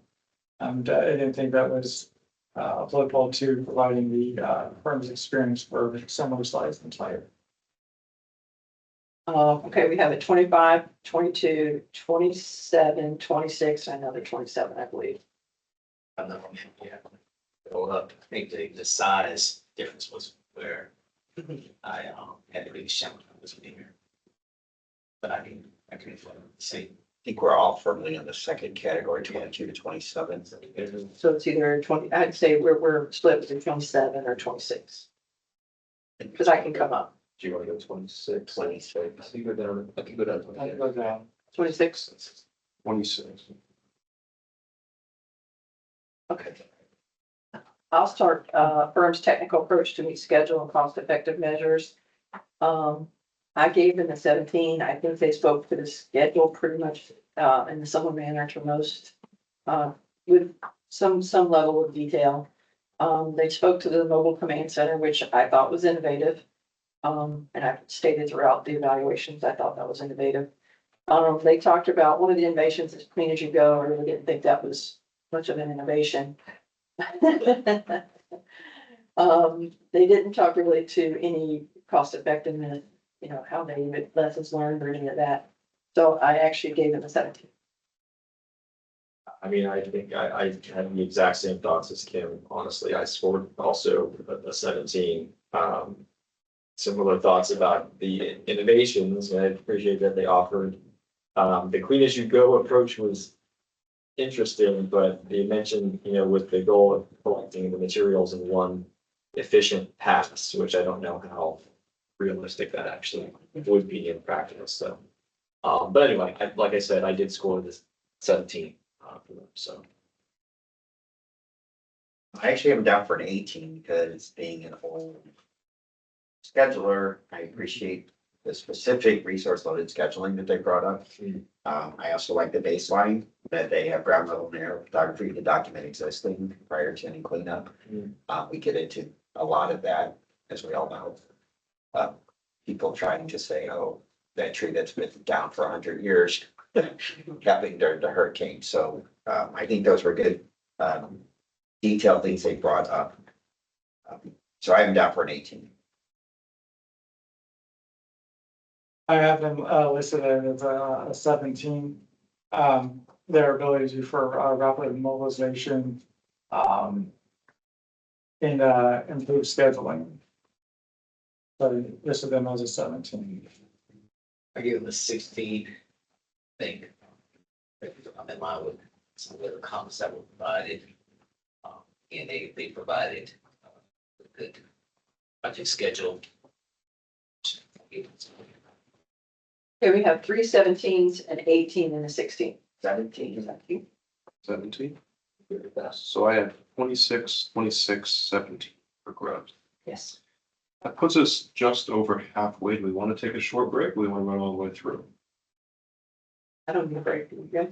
And I didn't think that was applicable to providing the firm's experience for similar size and type. Okay, we have a 25, 22, 27, 26, and another 27, I believe. I'm not, yeah. Go up, I think the size difference was where I had the biggest challenge was here. But I can see. I think we're all firmly in the second category, 22 to 27. So it's either 20, I'd say we're split between 27 or 26. Because I can come up. Do you want to go 26? 26. I can go down. I can go down. I go down. 26? 26. Okay. I'll start, firm's technical approach to meet schedule and cost-effective measures. I gave them a 17. I think they spoke to the schedule pretty much, in the similar manner to most, with some level of detail. They spoke to the mobile command center, which I thought was innovative. And I stated throughout the evaluations, I thought that was innovative. They talked about one of the innovations is clean as you go. I really didn't think that was much of an innovation. They didn't talk really to any cost effectiveness, you know, how they lessons learned or any of that. So I actually gave them a 17. I mean, I think I had the exact same thoughts as Kim. Honestly, I scored also a 17. Similar thoughts about the innovations, and I appreciate that they offered. The clean as you go approach was interesting, but they mentioned, you know, with the goal of collecting the materials in one efficient pass, which I don't know how realistic that actually would be in practice. So, but anyway, like I said, I did score this 17 for them. So I actually have them down for an 18 because being an old scheduler, I appreciate the specific resource loaded scheduling that they brought up. I also like the baseline that they have ground level and aerial photography to document existing prior to any cleanup. We get into a lot of that, as we all know. People trying to say, oh, that tree that's been down for 100 years happened during the hurricane. So I think those were good detailed things they brought up. So I have them down for an 18. I have them listed as a 17. Their ability for rapid mobilization and improved scheduling. So listed them as a 17. I give them a 16. I think I'm in line with some of the comments that were provided. And they provided a good project schedule. Okay, we have 3 17s, an 18, and a 16. 17. 17. So I have 26, 26, 17 for Grubbs. Yes. That puts us just over halfway. Do we want to take a short break? Or we want to run all the way through? I don't need a break. Yeah.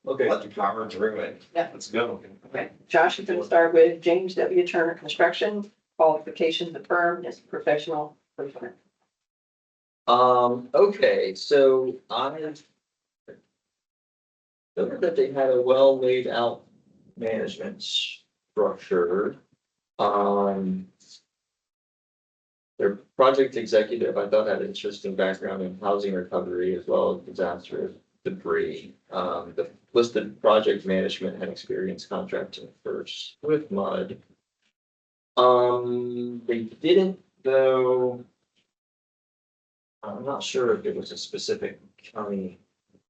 okay, Let the power through it. Let's go. Okay. Josh is going to start with James W. Turner Construction, qualifications of firm, as professional person. Okay, so I noted that they had a well laid out management structure. Their project executive, I thought had an interesting background in housing recovery as well as disaster debris. The listed project management had experience contracting first with mud. They didn't though. I'm not sure if it was a specific county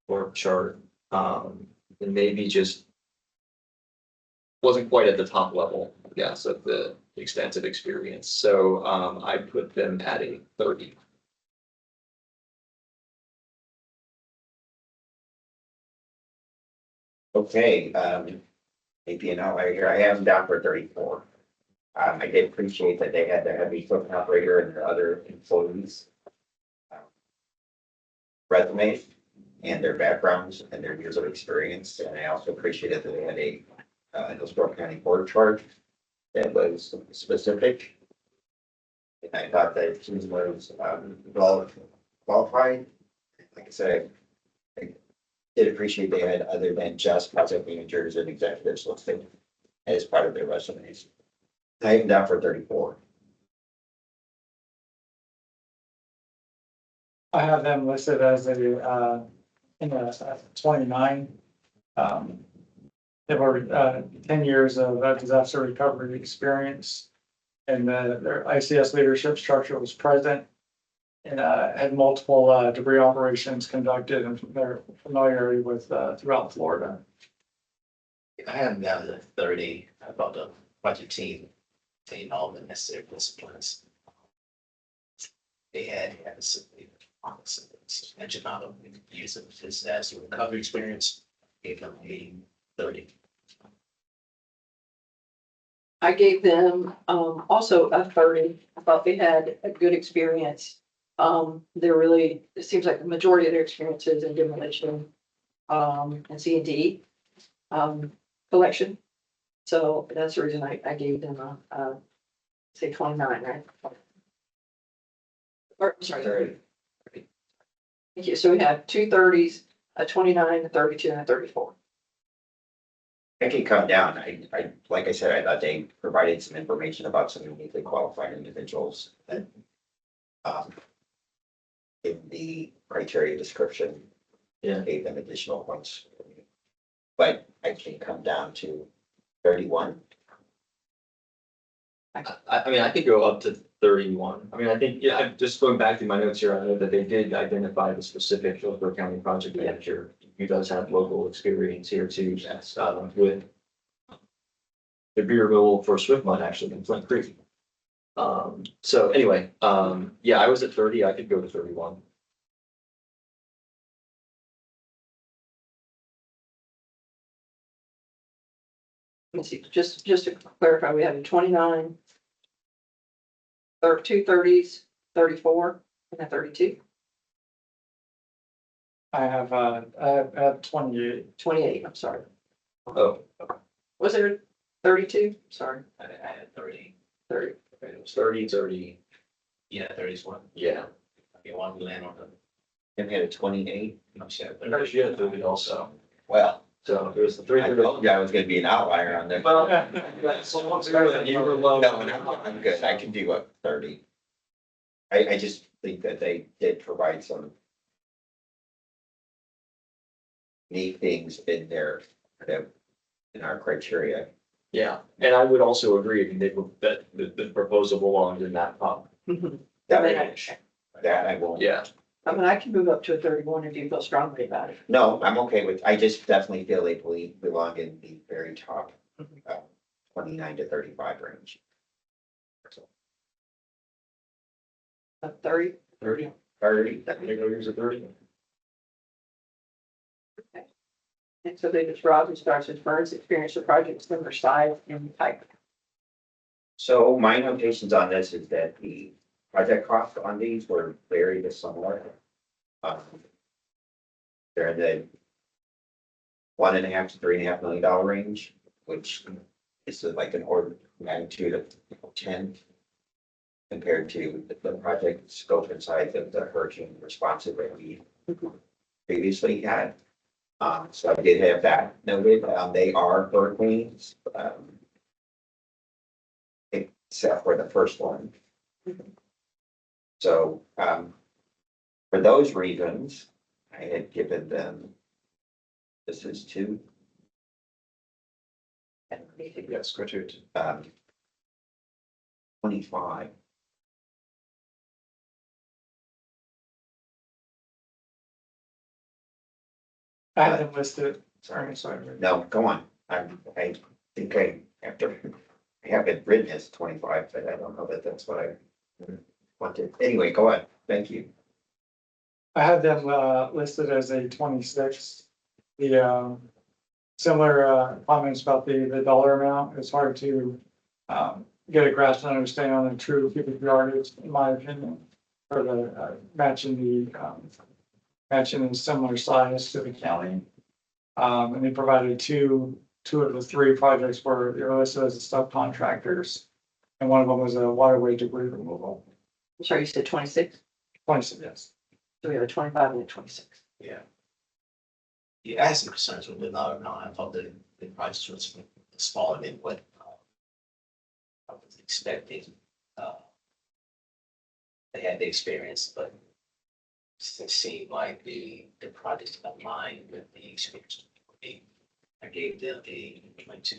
or chart. And maybe just wasn't quite at the top level, I guess, of the extensive experience. So I put them at a 30. Okay, maybe an outlier here. I have them down for 34. I did appreciate that they had their heavy equipment operator and their other employees. Resumes and their backgrounds and their years of experience. And I also appreciated that they had a Hillsborough County board chart that was specific. And I thought that she was well qualified. Like I said, I did appreciate they had other than just project managers and executives listed as part of their resumes. I am down for 34. I have them listed as a 29. They've already 10 years of disaster recovery experience. And their ICS leadership structure was present and had multiple debris operations conducted and their familiarity with throughout Florida. I have them down to 30 about the project team, all the necessary disciplines. They had mentioned out of years of disaster recovery experience, gave them a 30. I gave them also a 30. I thought they had a good experience. They're really, it seems like the majority of their experiences in demolition and C&D collection. So that's the reason I gave them a say 29, right? Or sorry, 30. Thank you. So we have 2 30s, a 29, a 32, and a 34. I can come down. I, like I said, I thought they provided some information about some uniquely qualified individuals that in the criteria description, Yeah. gave them additional points. But I can come down to 31. I mean, I could go up to 31. I mean, I think, yeah, I'm just going back to my notes here. I know that they did identify the specific Hillsborough County project manager who does have local experience here too. Yes, with debris removal for Swift Mud actually in Flint Creek. So anyway, yeah, I was at 30. I could go to 31. Let's see, just to clarify, we have a 29, 2 30s, 34, and a 32. I have 28. 28, I'm sorry. Oh, Was there 32? Sorry, I had 30. 30. it was 30, 30. Yeah, 30 is one. Yeah. I mean, one we land on the, And we had a 28. no, she had And she had 30 also. Well, So it was the three. I told you I was gonna be an outlier on there. Well, so once again, you were low. No, I'm good. I can do a 30. I just think that they did provide some neat things in there that in our criteria. Yeah, and I would also agree, I mean, that the proposal belonged in that top That range. that I won't. Yeah, I mean, I can move up to a 31 if you feel strongly about it. No, I'm okay with, I just definitely feel they belong in the very top, 29 to 35 range. A 30. 30. 30. I think I'll use a 30. And so they describe who starts with Burns experience of projects, number, size, and type. So my notations on this is that the project costs on these were very dissimilar. They're in the $1.5 to $3.5 million range, which is like an order of magnitude of 10 compared to the project scope and size of the hurricane responsive that we previously had. So I did have that noted. They are hurricanes, except for the first one. So, for those reasons, I had given them, this is two, Yes, graduate. 25. I have them listed. Sorry, Sorry. no, go on. I think I have to, I have it written as 25, but I don't know that that's what I wanted. Anyway, go on. Thank you. I had them listed as a 26. The similar comments about the dollar amount. It's hard to get a grasp and understand on the true cubic yardage, in my opinion, for the matching the similar size to the county. And they provided two of the three projects were they were listed as subcontractors, and one of them was a waterway debris removal. I'm sorry, you said 26? 26, yes. So we have a 25 and a 26. Yeah. Yeah, I had some concerns with the dollar amount. I thought the price was smaller than what I was expecting. They had the experience, but it seemed like the project aligned with the experience. I gave them a 22.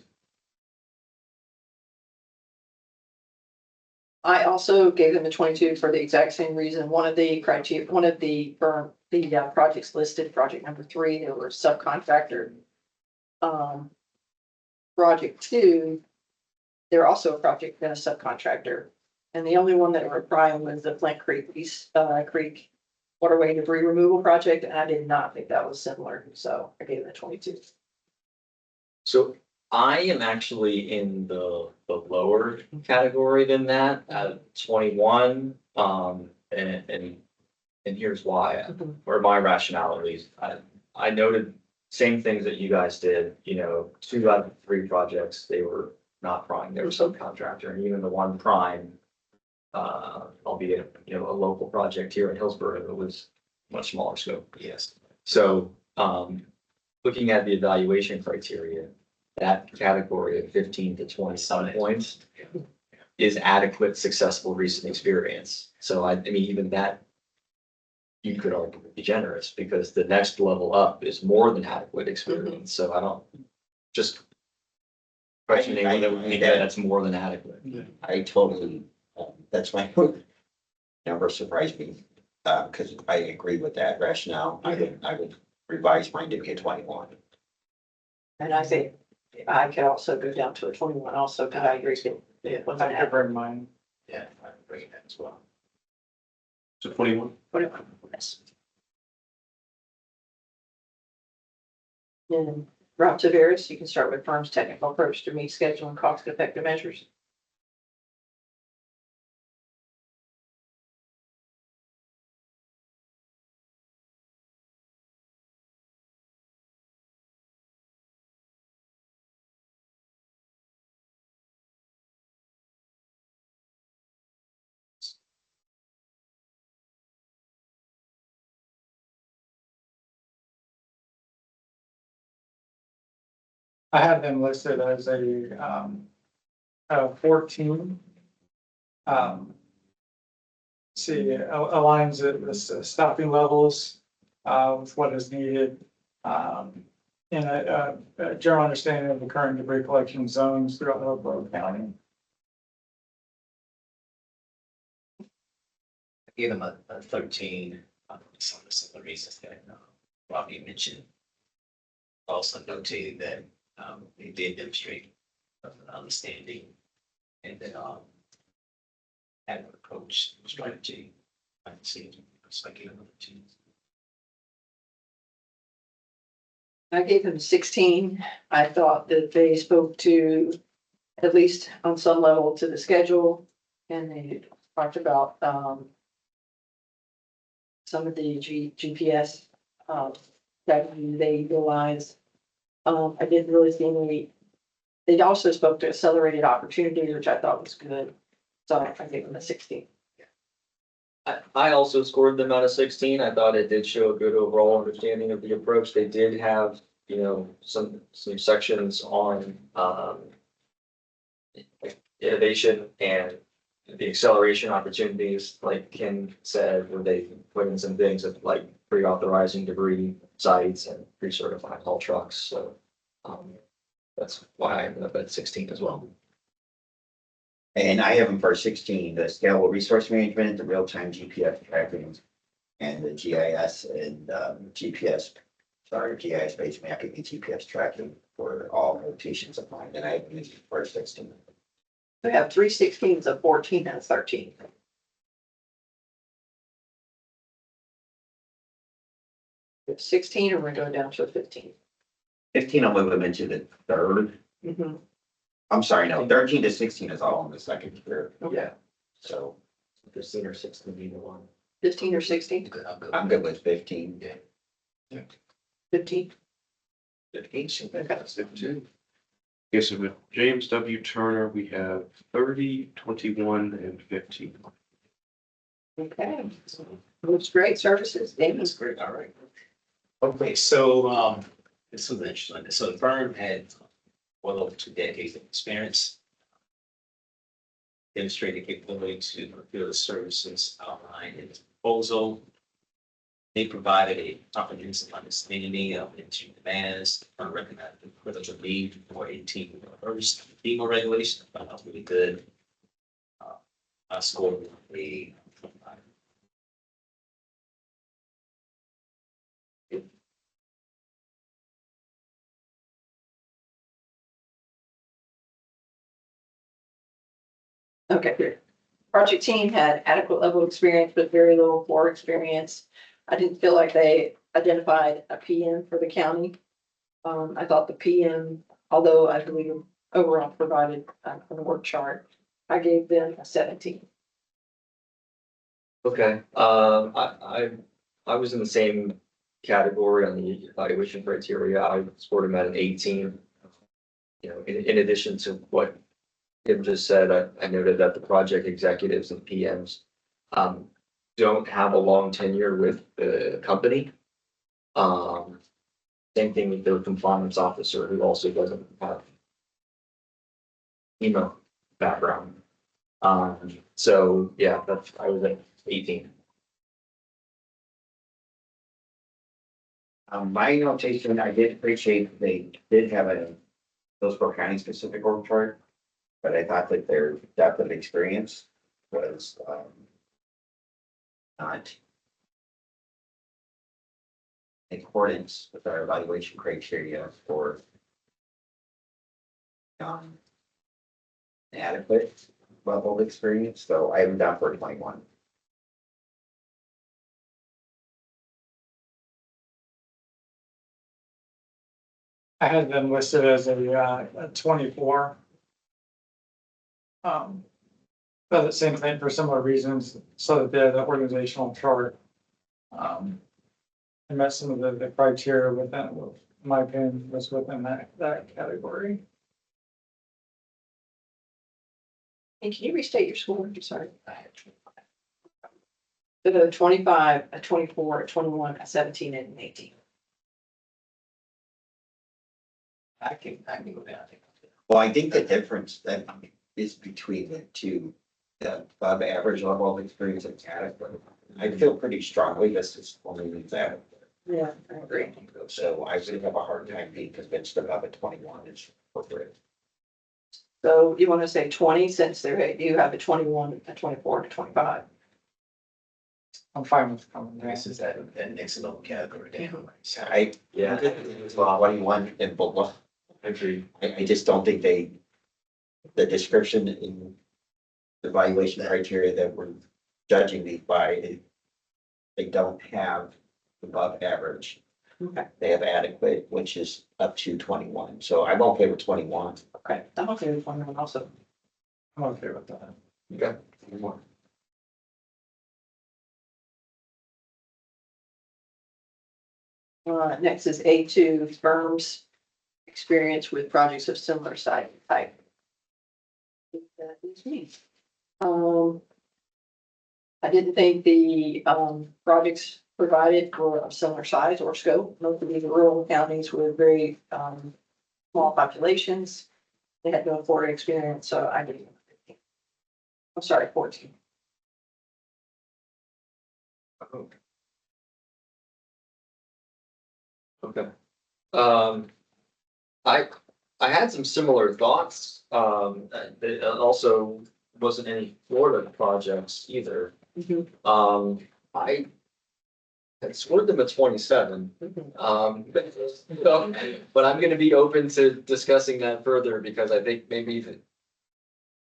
I also gave them a 22 for the exact same reason. One of the criteria, one of the projects listed, project number 3, they were subcontractor. Project 2, they're also a project and a subcontractor. And the only one that were applying was the Flint Creek East Creek waterway debris removal project, and I did not think that was similar, so I gave them a 22. So I am actually in the lower category than that at 21. And here's why, or my rationale at least. I noted same things that you guys did, 2 out of 3 projects, they were not prime, they were subcontractor, and even the one prime, albeit, a local project here in Hillsborough, it was much smaller scope. Yes. So, looking at the evaluation criteria, that category of 15 to 20 some points is adequate, successful, recent experience. So I mean, even that, you could argue would be generous because the next level up is more than adequate experience. So I don't, just questioning whether we think that's more than adequate. I totally, that's my number surprised me, because I agree with that rationale. I would revise mine to be a 21. And I think I could also go down to a 21 also, because I agree with I could bring mine. Yeah, I can bring that as well. So 21. 21, yes. And Rob Tavares, you can start with firm's technical approach to meet schedule and cost effective measures. I have them listed as a 14. Aligns it with staffing levels with what is needed. And a general understanding of the current debris collection zones throughout Hillsborough County. I gave them a 13, some of the similar reasons that Robbie mentioned. Also notated that they did demonstrate an understanding and then had an approach strategy. I can see it's like another 2. I gave them 16. I thought that they spoke to, at least on some level, to the schedule, and they talked about some of the GPS that they utilize. I didn't really see any. They also spoke to accelerated opportunities, which I thought was good. So I gave them a 16. I also scored them out of 16. I thought it did show a good overall understanding of the approach. They did have, some sections on innovation and the acceleration opportunities, like Ken said, where they put in some things of like pre-authorizing debris sites and pre-certifying haul trucks, so. That's why I ended up at 16 as well. And I have them for 16, the scalable resource management, the real-time GPS tracking, and the GIS and GIS-based mapping and GPS tracking for all locations of mine, and I have used it for 16. We have 3 16s, a 14 and a 13. We have 16 and we're going down to a 15. 15, I'll move them into the third. Mhm. I'm sorry, no, 13 to 16 is all in the second tier, Yeah, so 15 or 16, either one. 15 or 16? Good, I'm good. I'm good with 15. 15? 15, should be. Okay. Yes, so with James W. Turner, we have 30, 21, and 15. Okay. Looks great services. David? That's great, all right. Okay, so, this was interesting. So the firm had well over 2 decades of experience. Demonstrated capability to fulfill the services outlined in the proposal. They provided a comprehensive understanding of industry demands, recognized the critical need for a team first FEMA regulation. I thought that was really good. I scored a Okay, good. Project team had adequate level of experience, but very little floor experience. I didn't feel like they identified a PM for the county. I thought the PM, although I believe overall provided on the work chart, I gave them a 17. Okay, I was in the same category on the evaluation criteria. I scored him at an 18. You know, in addition to what Kim just said, I noted that the project executives and PMs don't have a long tenure with the company. Same thing with the compliance officer, who also doesn't have email background. So yeah, I was at 18. My notation, I did appreciate they did have a Hillsborough County specific org chart, but I thought that their depth of experience was not in accordance with our evaluation criteria for adequate level of experience, so I have them down for 21. I had them listed as a 24. But the same thing for similar reasons, so that the organizational chart. I met some of the criteria within, in my opinion, was within that category. And can you restate your score? I'm sorry. I had 25. So 25, a 24, a 21, a 17, and an 18. I can go down. Well, I think the difference that is between the two, the above average level of experience and adequate. I feel pretty strongly this is only that. Yeah, I agree. So I would have a hard time being convinced above a 21 is appropriate. So you want to say 20 since you have a 21, a 24, and a 25. I'm fine with coming down. This is that next level category down. So Yeah. Well, 21 and below. I agree. I just don't think the description in the evaluation criteria that we're judging these by, they don't have above average. Okay. They have adequate, which is up to 21. So I'm okay with 21. Okay, I'm okay with 21 also. I'm okay with that. Okay. Next is A2, firms experience with projects of similar type. That is me. I didn't think the projects provided were of similar size or scope. Most of these are rural counties with very small populations. They had no foreign experience, so I didn't. I'm sorry, 14. Okay. I, I had some similar thoughts. It also wasn't any Florida projects either. I had scored them at 27. But I'm gonna be open to discussing that further because I think maybe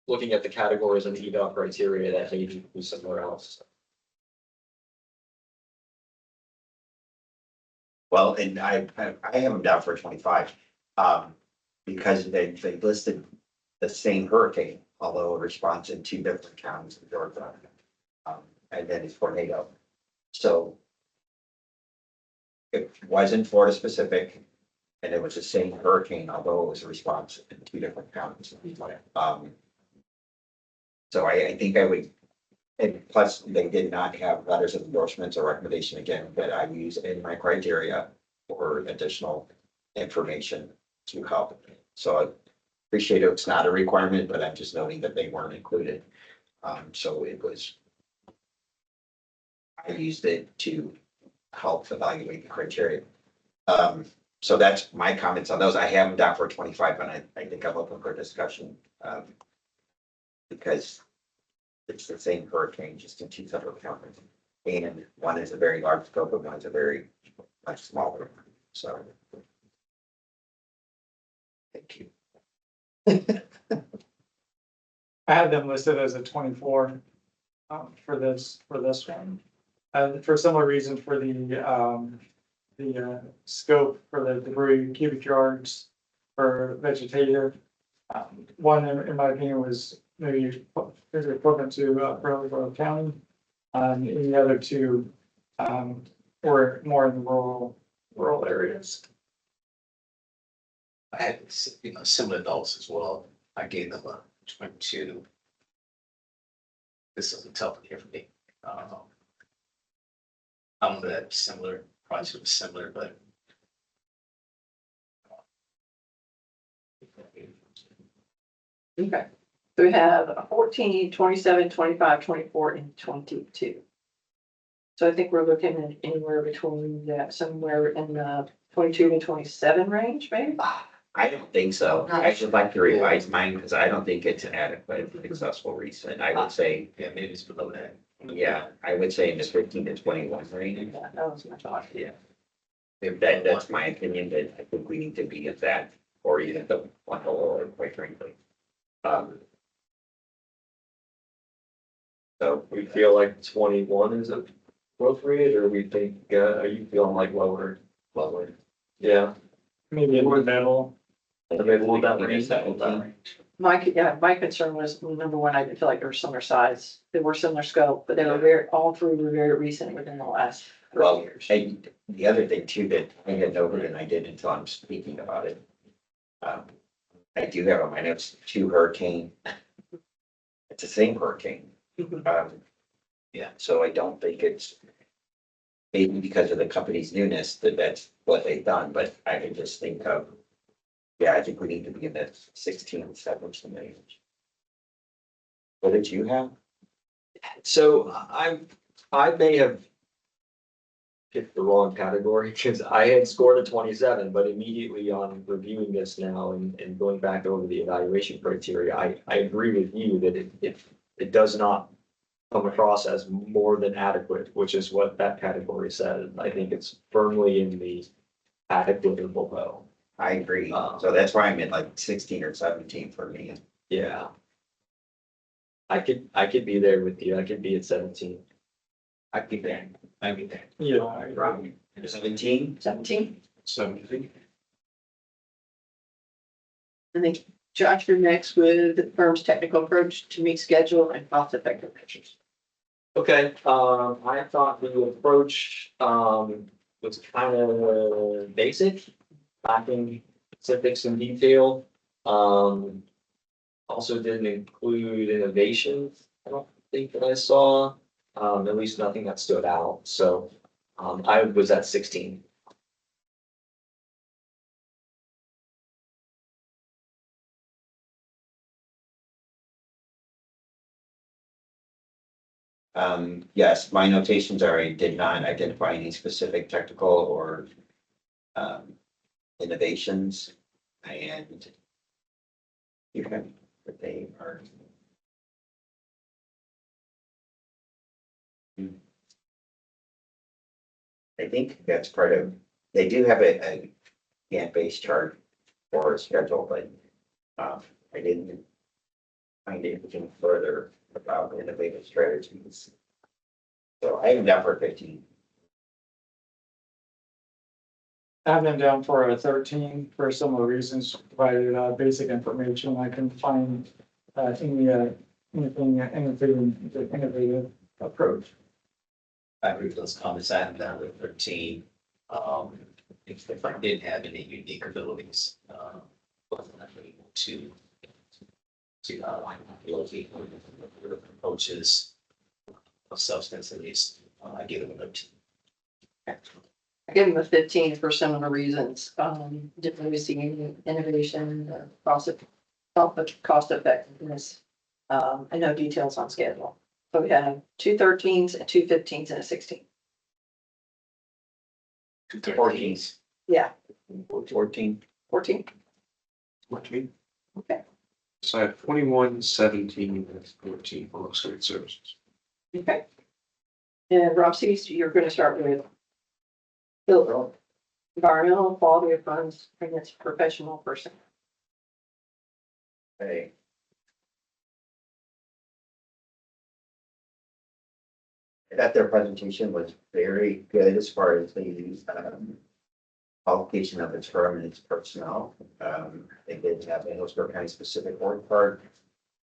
looking at the categories and the eval criteria, that may be somewhere else. Well, and I have them down for 25, because they listed the same hurricane, although a response in two different counties in Georgia. And then it's tornado. So it wasn't Florida specific, and it was the same hurricane, although it was a response in two different counties. So I think I would, and plus they did not have letters of endorsements or recommendation again, that I use in my criteria for additional information to help. So I appreciate it's not a requirement, but I'm just noting that they weren't included. So it was, I used it to help evaluate the criteria. So that's my comments on those. I have them down for 25, but I think I'm open for discussion. Because it's the same hurricane, just in two separate counties. And one is a very large scope and one's a very much smaller. So. Thank you. I had them listed as a 24 for this one. For similar reason for the scope for the debris cubic yards for vegetative. One, in my opinion, was maybe is equivalent to Hillsborough County. And the other two were more in the rural areas. I had, similar notes as well. I gave them a 22. This is a tough one here for me. I'm gonna similar, probably sort of similar, but. Okay. So we have 14, 27, 25, 24, and 22. So I think we're looking at anywhere between somewhere in the 22 to 27 range, maybe? I don't think so. I should like to revise mine because I don't think it's an adequate successful reason. I would say, Yeah, maybe it's below that. yeah, I would say in the 15 to 21 range. Yeah, that was my thought. Yeah. If that's my opinion, that I think we need to be at that or even the one lower, quite frankly. So we feel like 21 is appropriate, or we think, are you feeling like lower? Lower. Yeah. Maybe in the middle. Maybe we'll that range. My concern was, number one, I didn't feel like they were similar size. They were similar scope, but they were all three were very recent within the last 3 Well, years. and the other thing too, that I had noted and I did until I'm speaking about it. I do have on my notes 2 hurricane. It's the same hurricane. Yeah, so I don't think it's maybe because of the company's newness that's what they've done, but I can just think of, yeah, I think we need to be in that 16, 17 range. What did you have? So I may have picked the wrong category because I had scored a 27, but immediately on reviewing this now and going back over the evaluation criteria, I agree with you that it does not come across as more than adequate, which is what that category says. I think it's firmly in the adequate or below. I agree. So that's why I'm at like 16 or 17 for me. Yeah. I could be there with you. I could be at 17. I'd be there. I'd be there. Yeah. Right. 17? 17. 17. And then Josh, you're next with the firm's technical approach to meet schedule and cost effective measures. Okay, I thought the approach, was kind of basic, lacking specifics and detail. Also didn't include innovations, I don't think that I saw, at least nothing that stood out, so, I was at 16. Yes, my notations are, I did not identify any specific technical or innovations, and you can, but they are. I think that's part of, they do have a Gantt-based chart for a schedule, but I didn't find anything further about innovative strategies. So I am down for 15. I have them down for a 13 for similar reasons, provided basic information. I can find anything innovative approach. I agree with those comments. I have down to 13. If I did have any unique abilities, wasn't able to locate approaches of substance at least, I give them a 13. I give them a 15 for similar reasons. Different seeing innovation, cost effectiveness, and no details on schedule. So we have 2 13s and 2 15s and a 16. 14. Yeah, 14. 14. 14. Okay. So I have 21, 17, and 14 for school services. Okay. And Rob Cease, you're going to start with Hillsborough. Environmental quality of funds and its professional person. Okay. I thought their presentation was very good as far as the qualification of the term and its personnel. They did have a Hillsborough County specific work part.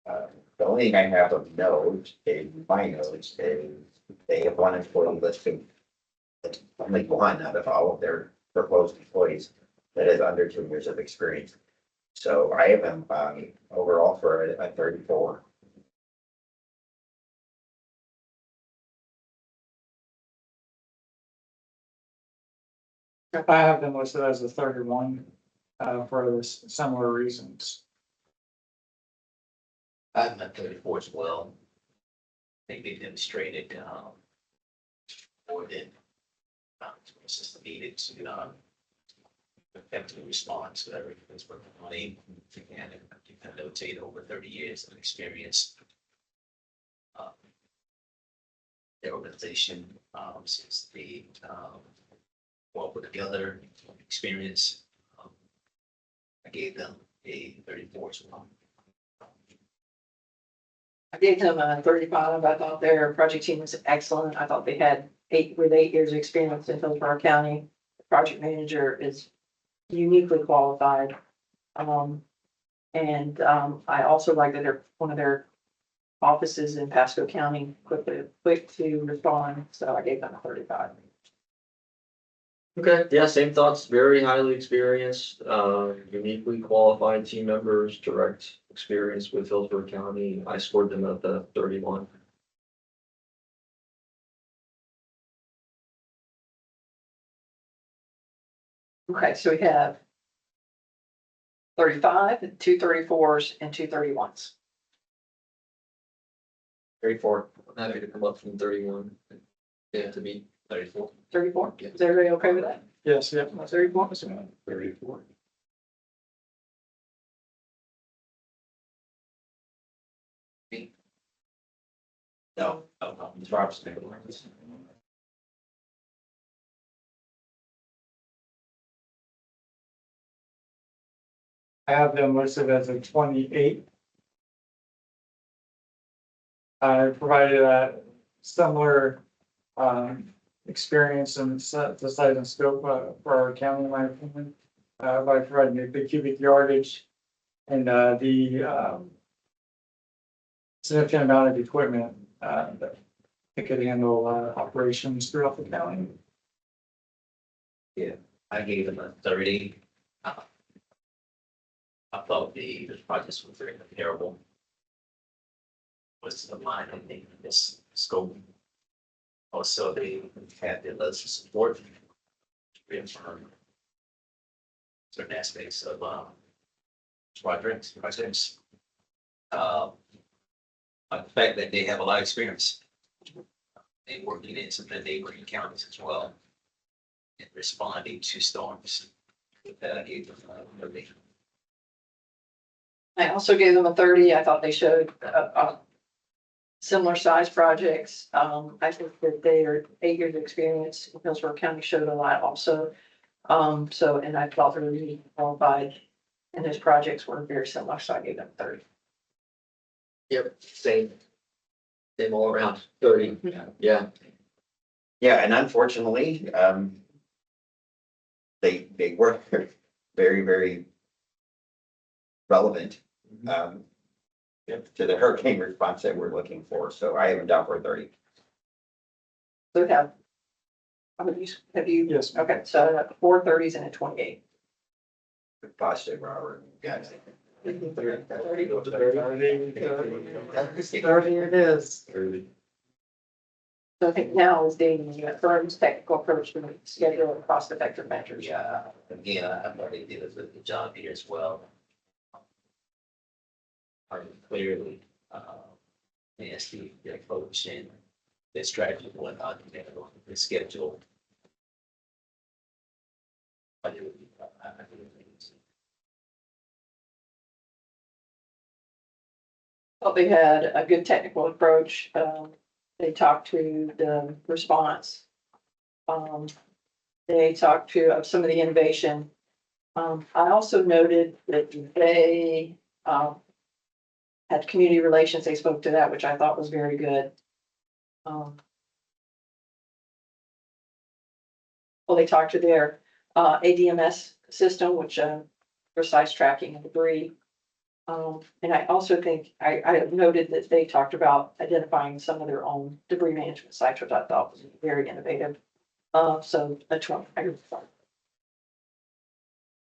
The only thing I have of note in my notes is they have one employee listed, only one out of all of their proposed employees that has under 2 years of experience. So I have them overall for a 34. I have them listed as a 31 for this similar reasons. I have them at 34 as well. I think they demonstrated more than system needed to effectively respond to everything's working on it. And you can notate over 30 years of experience. The organization since the well put together experience. I gave them a 34 as well. I gave them a 35. I thought their project team was excellent. I thought they had 8 years of experience in Hillsborough County. The project manager is uniquely qualified. I also like that they're one of their offices in Pasco County, quick to respond. So I gave them a 35. Okay, yeah, same thoughts, very highly experienced, uniquely qualified team members, direct experience with Hillsborough County. I scored them at the 31. Okay, so we have 35, 2 34s, and 2 31s. 34. I'm happy to come up from 31. Yeah, to be 34. 34? Is everybody okay with that? Yes, yeah. 34? 34. No, it's Rob's. I have them listed as a 28. I provided a similar experience and the size and scope for our county, in my opinion, by providing the cubic yardage and the significant amount of equipment that it could handle operations throughout the county. I gave them a 30. I thought the projects were very comparable. Was the line, I think, in this scope. Also, they had the letters of support to reaffirm certain aspects of projects. The fact that they have a lot of experience and working in some of the neighboring counties as well. And responding to storms. That I gave them, I also gave them a 30. I thought they showed, similar size projects. I think that their 8 years of experience in Hillsborough County showed a lot also. And I thought they were really qualified and those projects were very similar, so I gave them 30. Yep, same. Same all around, 30, yeah. Yeah, and unfortunately, they were very, very relevant, to the hurricane response that we're looking for. So I have them down for 30. So have you? Yes. Okay, so I have 4 30s and a 28. Positive, Robert. Got it. 30 it is. So I think now is the firm's technical approach to schedule and cost-effective measures. Yeah, again, I thought they did a good job here as well. Clearly, their coach and their strategy and whatnot, the schedule. I do, I think it's. Well, they had a good technical approach. They talked to the response. They talked to some of the innovation. I also noted that they had community relations. They spoke to that, which I thought was very good. Well, they talked to their ADMS system, which precise tracking of debris. And I also think I noted that they talked about identifying some of their own debris management sites, which I thought was very innovative. So a 20.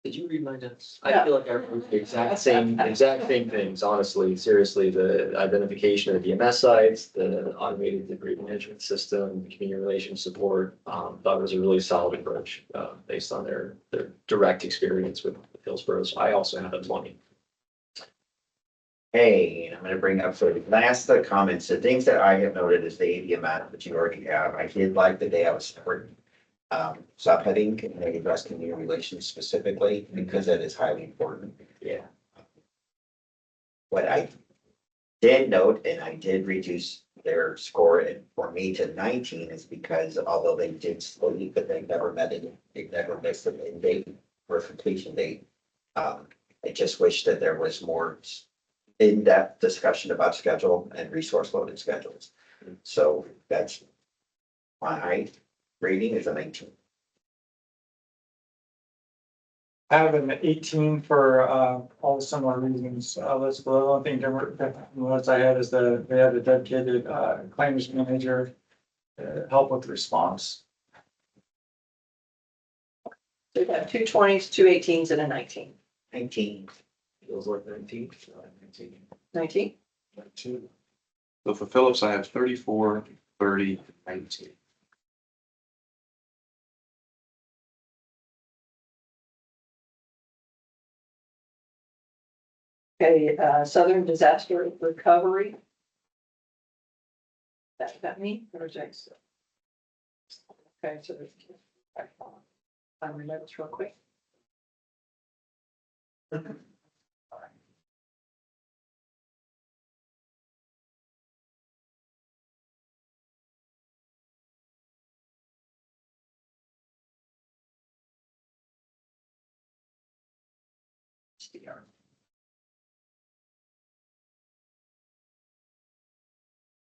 Did you read my notes? Yeah. I feel like I wrote the exact same things, honestly, seriously, the identification of the DMS sites, the automated debris management system, the community relations support, thought it was a really solid approach, based on their direct experience with Hillsborough. So I also have a 20. Hey, I'm gonna bring up, so last the comments, the things that I have noted is the ADMS that you already have. I did like the day I was separate. Subheading, and they address community relations specifically, because that is highly important. Yeah. What I did note, and I did reduce their score for me to 19, is because although they did slowly, but they never missed an end date or completion date. I just wish that there was more in-depth discussion about schedule and resource loaded schedules. So that's my rating is a 19. I have an 18 for all the similar reasons. Let's the only thing different ones I had is that they had a dedicated claims manager to help with response. So we have 2 20s, 2 18s, and a 19. 19. Feels like 19. 19. So for Phillips, I have 34, 30, 19. Okay, Southern Disaster Recovery. That me or Jason? Okay, so I'm my notes real quick.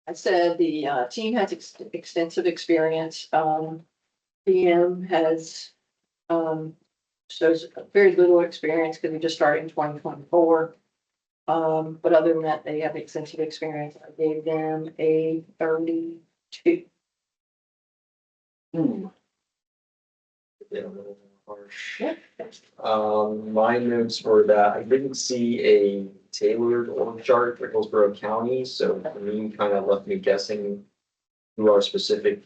I said the team has extensive experience. PM has shows very little experience because we just started in 2024. But other than that, they have extensive experience. I gave them a 32. Yeah, a little more harsh. Yeah. My notes were that I didn't see a tailored org chart for Hillsborough County, so for me, kind of left me guessing who our specific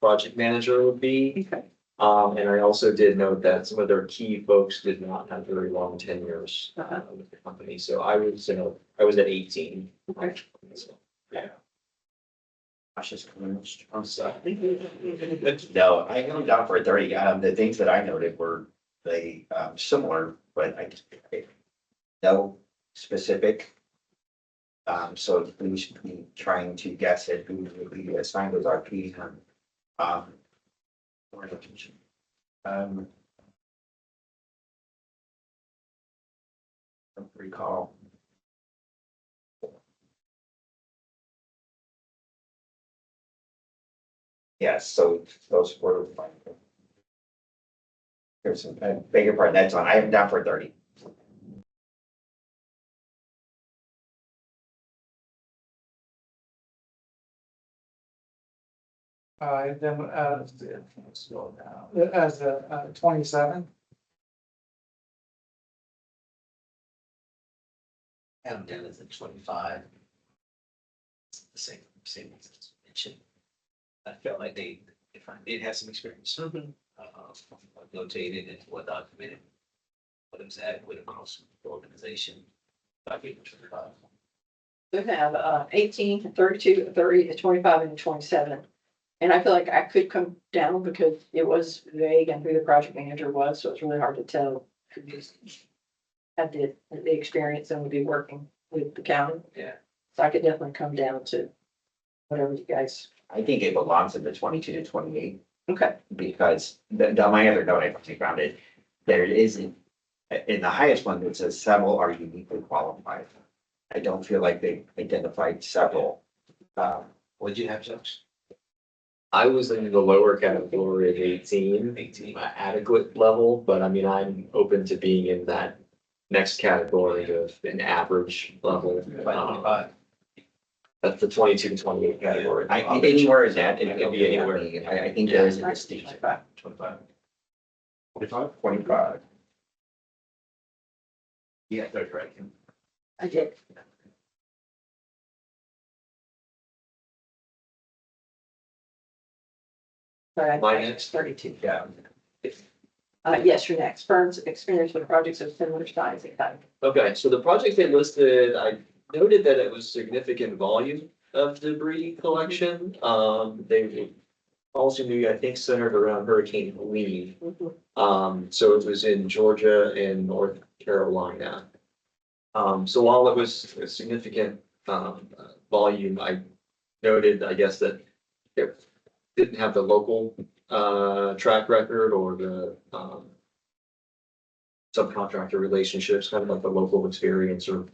project manager would be. Okay. And I also did note that some of their key folks did not have very long tenures with the company, so I was at 18. Okay. So, Cautious. I'm sorry. No, I am down for 30. The things that I noted were similar, but no specific. So we should be trying to guess at who would be assigned those RPs and, don't recall. Yes, so those were. There's some, I beg your pardon, that's on, I am down for 30. Then, scroll down, as a 27. Adam down as a 25. It's the same as mentioned. I felt like they did have some experience. Notated and well documented. But it was adequate across the organization. I gave it 25. We have 18, 32, 30, 25, and 27. And I feel like I could come down because it was vague and who the project manager was, so it's really hard to tell who just had the experience and would be working with the county. Yeah. So I could definitely come down to whatever you guys. I think it belongs in the 22 to 28. Okay. Because my other note I think around it, there isn't, in the highest one, it says several are uniquely qualified. I don't feel like they identified several. What did you have, Josh? I was in the lower category of 18, 18. my adequate level, but I mean, I'm open to being in that next category of an average level. 25. That's the 22 to 28 category. Anywhere in that, it could be anywhere. I think there is a distinction. 25. 25. Yeah, they're correct. I did. Sorry, My I next? 32. Yeah. Yes, your next firms experience with projects of similar size and kind. Okay, so the project they listed, I noted that it was significant volume of debris collection. They also knew, I think, centered around Hurricane Helene. So it was in Georgia and North Carolina. So while it was a significant volume, I noted, I guess, that it didn't have the local track record or the subcontractor relationships, kind of like the local experience or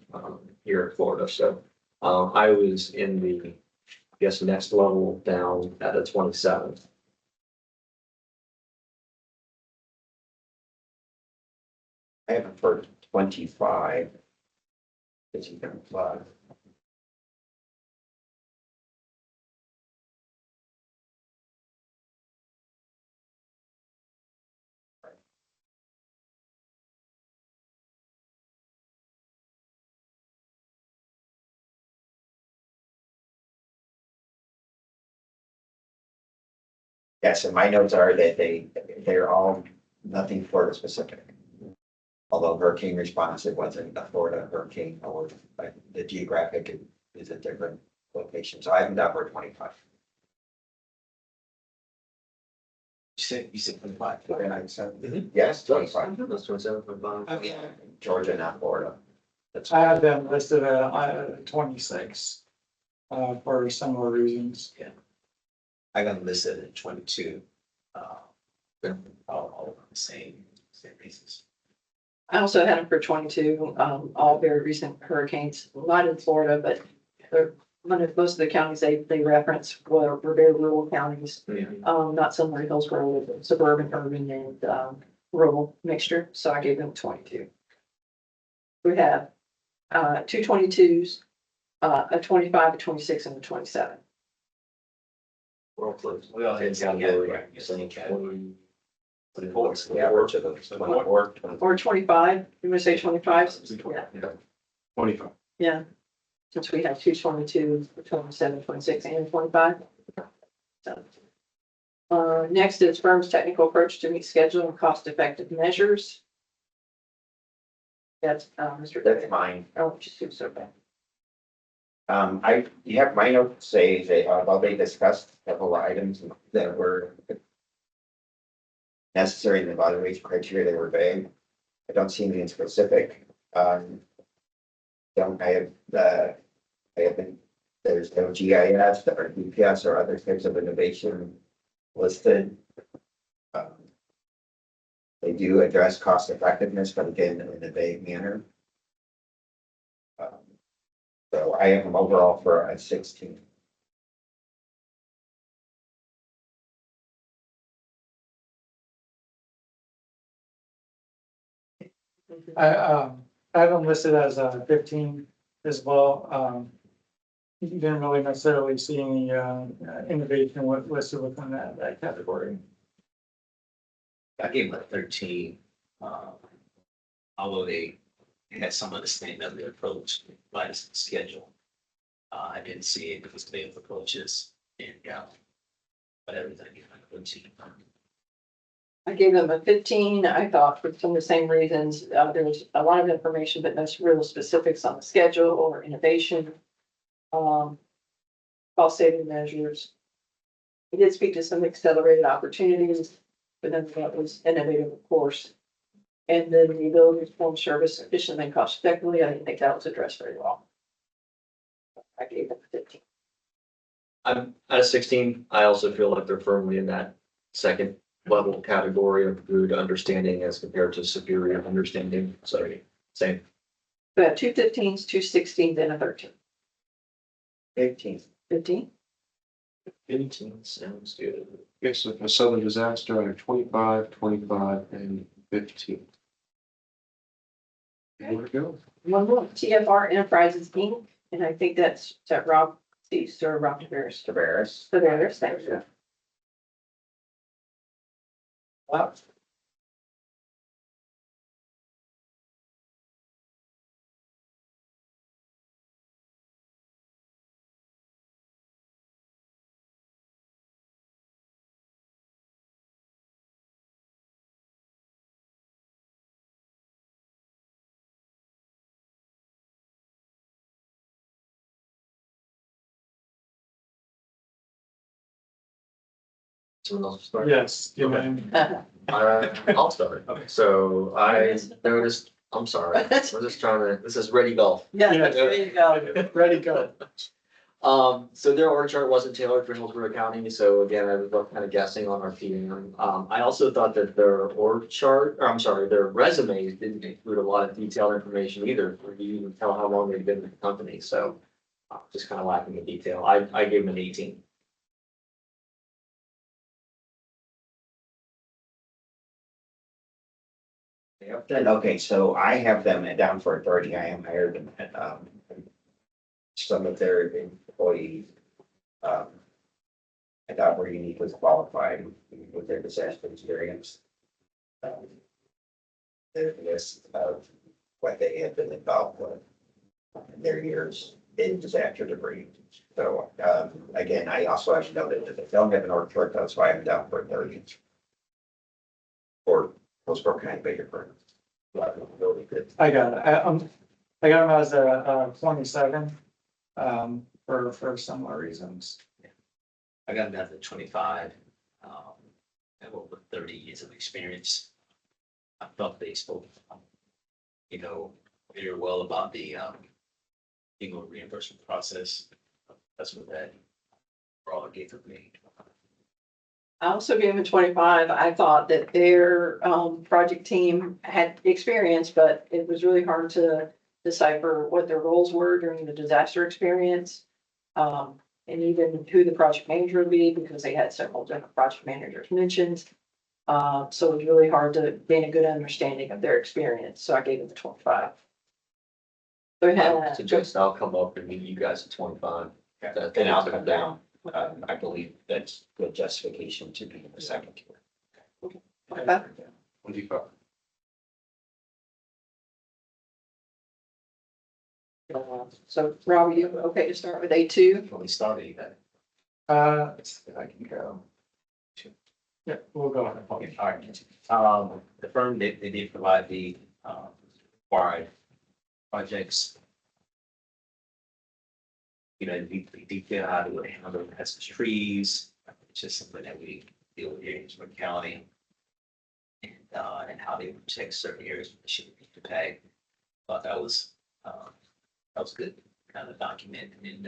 here in Florida. So I was in the, I guess, next level down at a 27. I have it for 25. It's even apply. Yes, and my notes are that they're all nothing Florida specific. Although hurricane response, it wasn't a Florida hurricane, or the geographic is a different location. So I haven't done for 25. You said 25. And I said, yes, 25. That's 27.5. Okay. Georgia, not Florida. That's I had them listed at 26 for similar reasons. I got listed at 22. All the same reasons. I also had them for 22, all very recent hurricanes, not in Florida, but they're most of the counties they reference were very rural counties. Not similar to Hillsborough, with suburban, urban, and rural mixture. So I gave them 22. We have 2 22s, a 25, a 26, and a 27. We're all close. We all had the same category. Same category. 24. yeah, we're to the 24. Or 25, you want to say 25? Yeah. 25. Yeah, since we have 2 22, 27, 26, and 25. So, next is firm's technical approach to meet schedule and cost-effective measures. That's Mr. That's mine. Oh, just do so bad. You have my notes say that, while they discussed several items that were necessary in the evaluation criteria, they were vague. I don't see anything specific. Don't, I haven't, there's no GIS or GPS or other types of innovation listed. Um, They do address cost effectiveness, but again, in a vague manner. So I have them overall for a 16. I have them listed as 15 as well. You didn't really necessarily see any innovation listed within that category. I gave them a 13, although they had some understanding of the approach, by the schedule. I didn't see it because they have approaches and, but everything, 13. I gave them a 15. I thought for some of the same reasons, there was a lot of information, but no real specifics on the schedule or innovation. Cost saving measures. We did speak to some accelerated opportunities, but none of that was innovative, of course. And then the ability to perform service efficiently and cost effectively, I didn't think that was addressed very well. I gave them a 15. I'm at a 16. I also feel like they're firmly in that second level category of good understanding as compared to superior understanding. So same. We have 2 15s, 2 16s, and a 13. 15. 15? 15 sounds good. Okay, so for southern disaster under 25, 25, and 15. There we go. One more, TFR Enterprises Inc., and I think that's Rob, Sir Rob Tavares. Tavares, thank you. Wow. Someone else start? Yes. You Okay. mind? I'll start. Okay. So I noticed, I'm sorry, we're just trying to, this is ready golf. Yeah, Yeah. there you go. Ready, go. So their org chart wasn't tailored for Hillsborough County, so again, I was kind of guessing on our PM. I also thought that their org chart, or I'm sorry, their resumes didn't include a lot of detailed information either, for you to tell how long they've been with the company, so just kind of lacking in detail. I gave them an 18. Yep, then, okay, so I have them down for a 30. I am higher than that. Some of their employees, I thought were uniquely qualified with their disaster experience. Their list of what they have been involved with in their years in disaster debris. So, again, I also have noted that they don't have an org chart, that's why I'm down for a 30. Or Hillsborough County bigger firm. Really good. I got it. I got them as a 27, for similar reasons. I got down to 25, and over 30 years of experience. I felt they spoke, very well about the, reimbursement process. That's what that overall gave for me. I also gave them 25. I thought that their project team had experience, but it was really hard to decipher what their roles were during the disaster experience. And even who the project manager would be, because they had several different project managers mentioned. So it was really hard to gain a good understanding of their experience. So I gave them the 25. So we I had, suggest I'll come up and meet you guys at 25. And I'll come down. I believe that's good justification to be in the second tier. Okay. 25. So Rob, are you okay to start with A2? When we started that. Let's see if I can go. Yeah, we'll go on. Okay, all right. The firm, they did provide the, required projects detail how to handle hazardous trees. It's just something that we deal with here in Hillsborough County. And how they protect certain areas that shouldn't be protected. Thought that was good, kind of document and,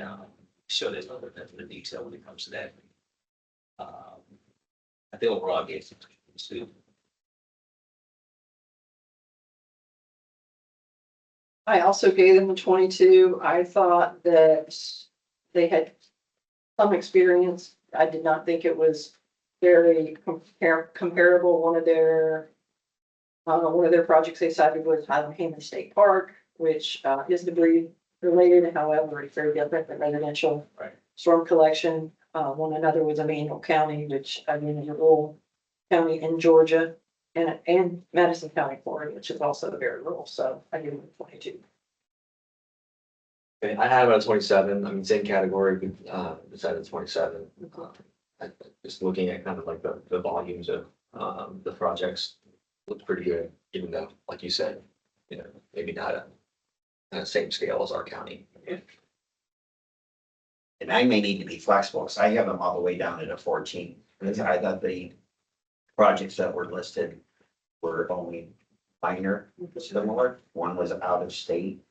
show there's a little bit of detail when it comes to that. I think overall, I gave some to. I also gave them a 22. I thought that they had some experience. I did not think it was very comparable. One of their projects they cited was Highland Haven State Park, which is debris related. However, it's very different than residential Right. storm collection. Another was Emanuel County, which again is a rural county in Georgia, and Madison County, Florida, which is also very rural. So I give them 22. Okay, I have a 27, I mean, same category, decided 27. Just looking at kind of like the volumes of, the projects looked pretty good, even though, like you said, maybe not at the same scale as our county. And I may need to be flexible, because I have them all the way down at a 14. Because I thought the projects that were listed were only minor, similar. One was out of state.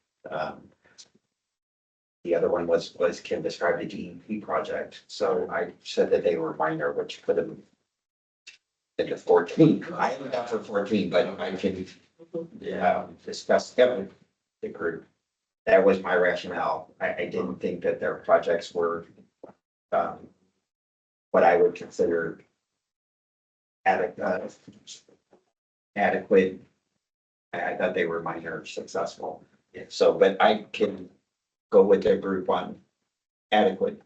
The other one was Kim described the DEP project. So I said that they were minor, which put them into 14. I haven't got for 14, but I can discuss them with the group. That was my rationale. I didn't think that their projects were what I would consider adequate. I thought they were minor successful. So, but I can go with their group on adequate.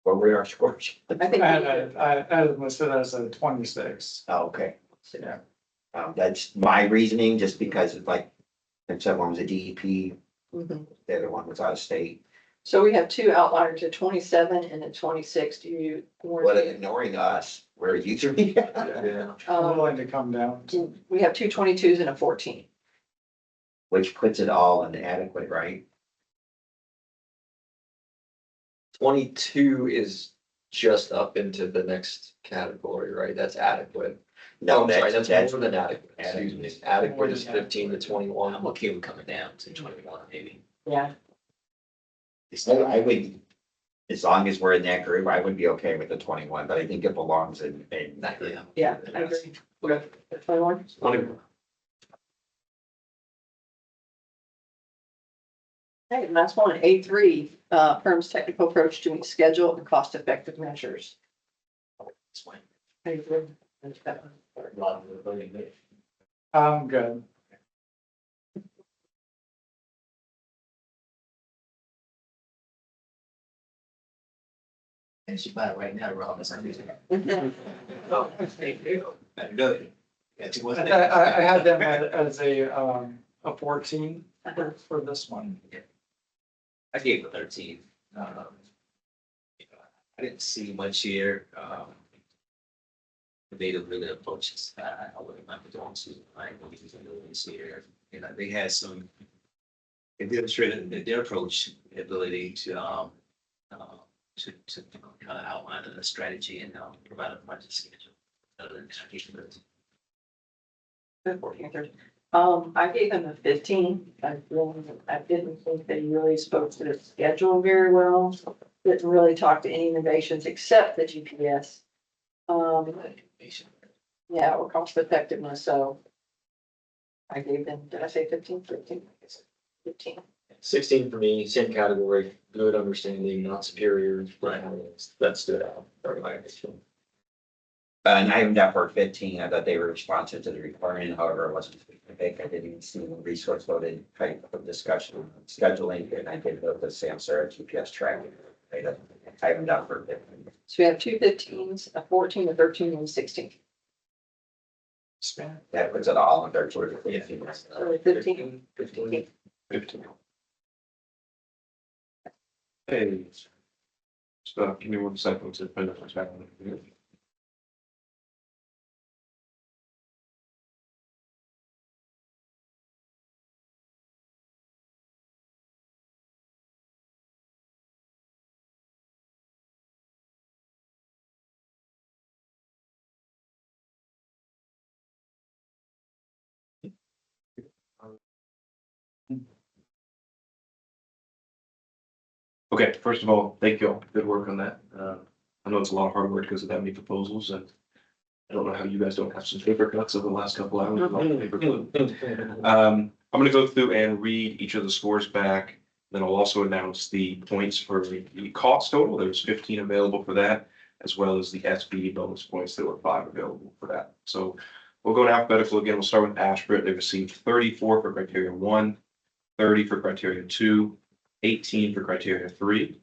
What were our scores? I think I had it listed as a 26. Oh, okay. So, yeah. That's my reasoning, just because it's like, if someone was a DEP, Mhm. the other one was out of state. So we have two outliers, a 27 and a 26. Do you? Well, ignoring us, we're usually. Yeah. I'm willing to come down. We have two 22s and a 14. Which puts it all in adequate, right? 22 is just up into the next category, right? That's adequate. No, I'm sorry, that's that's more than adequate. Excuse me. Adequate is More than 15 to 21. I'm okay with coming down to 21, maybe. Yeah. I would, as long as we're in that group, I would be okay with the 21, but I think it belongs in that group. Yeah, I agree. Okay. 21. Okay, last one, A3, firm's technical approach to meet schedule and cost-effective measures. It's fine. I agree. A lot of the voting there. I'm good. And she's about it right now, Rob, that's not easy. Mhm. Oh, there you go. Better do it. Yeah, two more things. I had them as a 14 for this one. I gave it 13. I didn't see much here. They didn't really approaches. I wouldn't mind going to, I believe it's here. They had some, they demonstrated their approach, ability to kind of outline a strategy and provide a project schedule. Other than that, I gave it 14, 13. I gave them a 15. I didn't think they really spoke to the schedule very well. Didn't really talk to any innovations except the GPS. information. Yeah, or cost effectiveness, so. I gave them, did I say 15, 13? 15. 16 for me, same category, good understanding, not superior. Right. That stood out. Very much. And I haven't got for 15, I thought they were responsive to the requirement, however, it wasn't specific. I didn't even see the resource loaded type of discussion, on scheduling, and I did the Samsara GPS tracking. I haven't done for 15. So we have two 15s, a 14, a 13, and a 16. That puts it all under 2 Yeah. 15. So 15. 15. 15. Hey. So give me 1 second to finish what's happening here. Okay, first of all, thank you all. Good work on that. I know it's a lot of hard work because of that many proposals, and I don't know how you guys don't have some paper cuts over the last couple hours. A lot of paper cuts. I'm gonna go through and read each of the scores back. Then I'll also announce the points for the cost total. There's 15 available for that, as well as the SB bonus points. There were 5 available for that. So we'll go in alphabetical again. We'll start with Ashbrook. They received 34 for criteria 1, 30 for criteria 2, 18 for criteria 3.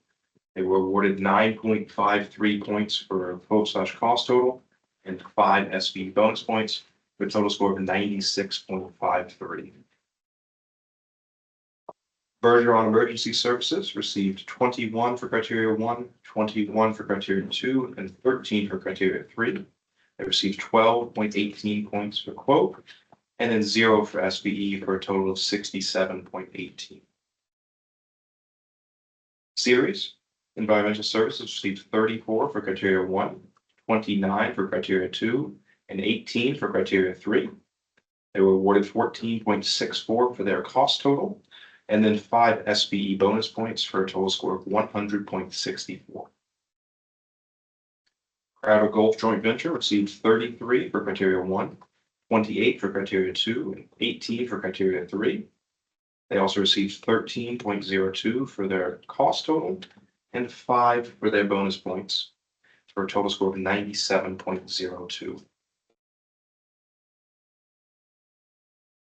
They were awarded 9.53 points for total/cost total and 5 SB bonus points with a total score of 96.53. Bergeron Emergency Services received 21 for criteria 1, 21 for criteria 2, and 13 for criteria 3. They received 12.18 points for quote, and then 0 for SBE for a total of 67.18. Series Environmental Services received 34 for criteria 1, 29 for criteria 2, and 18 for criteria 3. They were awarded 14.64 for their cost total, and then 5 SBE bonus points for a total score of 100.64. Crowder Gulf Joint Venture received 33 for criteria 1, 28 for criteria 2, and 18 for criteria 3. They also received 13.02 for their cost total and 5 for their bonus points for a total score of 97.02.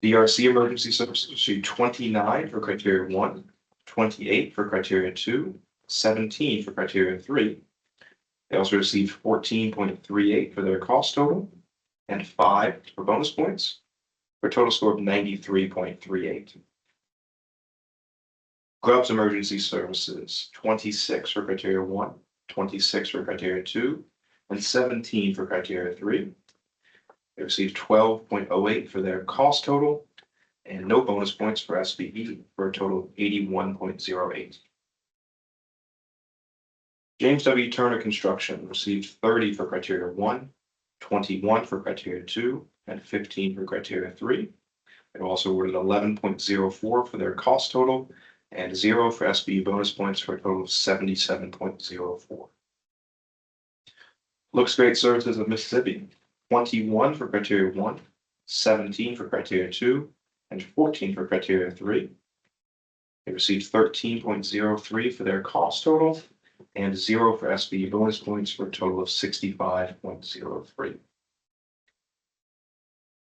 DRC Emergency Services received 29 for criteria 1, 28 for criteria 2, 17 for criteria 3. They also received 14.38 for their cost total and 5 for bonus points for a total score of 93.38. Grubbs Emergency Services, 26 for criteria 1, 26 for criteria 2, and 17 for criteria 3. They received 12.08 for their cost total and no bonus points for SBE for a total of 81.08. James W. Turner Construction received 30 for criteria 1, 21 for criteria 2, and 15 for criteria 3. They were also awarded 11.04 for their cost total and 0 for SBE bonus points for a total of 77.04. Looks Great Services of Mississippi, 21 for criteria 1, 17 for criteria 2, and 14 for criteria 3. They received 13.03 for their cost total and 0 for SBE bonus points for a total of 65.03.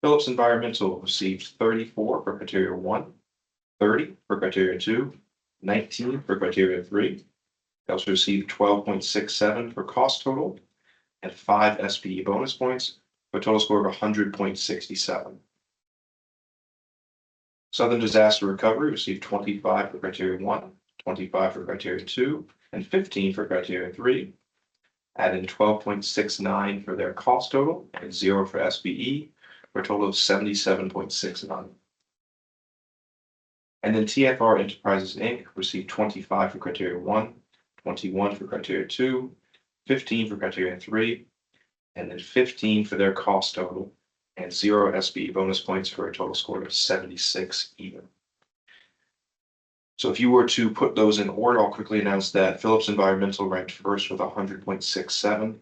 Phillips Environmental received 34 for criteria 1, 30 for criteria 2, 19 for criteria 3. They also received 12.67 for cost total and 5 SBE bonus points for a total score of 100.67. Southern Disaster Recovery received 25 for criteria 1, 25 for criteria 2, and 15 for criteria 3. Add in 12.69 for their cost total and 0 for SBE for a total of 77.69. And then TFR Enterprises Inc. received 25 for criteria 1, 21 for criteria 2, 15 for criteria 3, and then 15 for their cost total and 0 SBE bonus points for a total score of 76 even. So if you were to put those in order, I'll quickly announce that Phillips Environmental ranked first with 100.67,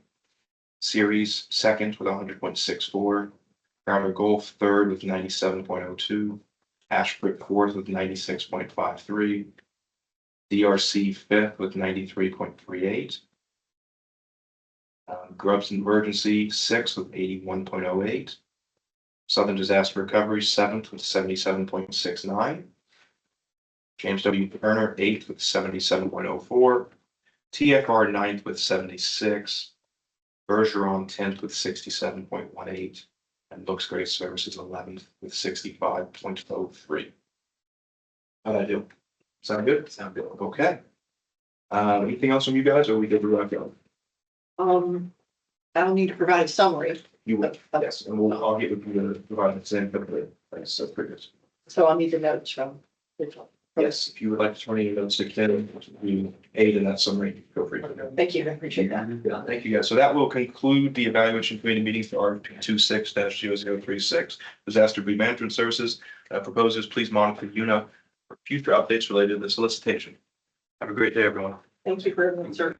Series second with 100.64, Crowder Gulf third with 97.02, Ashbrook fourth with 96.53, DRC fifth with 93.38, Grubbs Emergency sixth with 81.08, Southern Disaster Recovery seventh with 77.69, James W. Turner eighth with 77.04, TFR ninth with 76, Bergeron 10th with 67.18, and Looks Great Services 11th with 65.03. How'd I do? Sound good? Sound good. Okay. Anything else from you guys, or we good to wrap up? I'll need to provide a summary, You will, yes, and I'll get with you to provide the same, but thanks, so pretty good. so I'll need the notes from. Yes, if you would like to turn your notes to Ken, we aid in that summary, feel free to go. Thank you, I appreciate that. Yeah, thank you guys. So that will conclude the evaluation committee meeting for RFP-26-00036 Disaster Debris Management Services. Proposers, please monitor UNA for future updates related to the solicitation. Have a great day, everyone. Thank you for everyone, sir.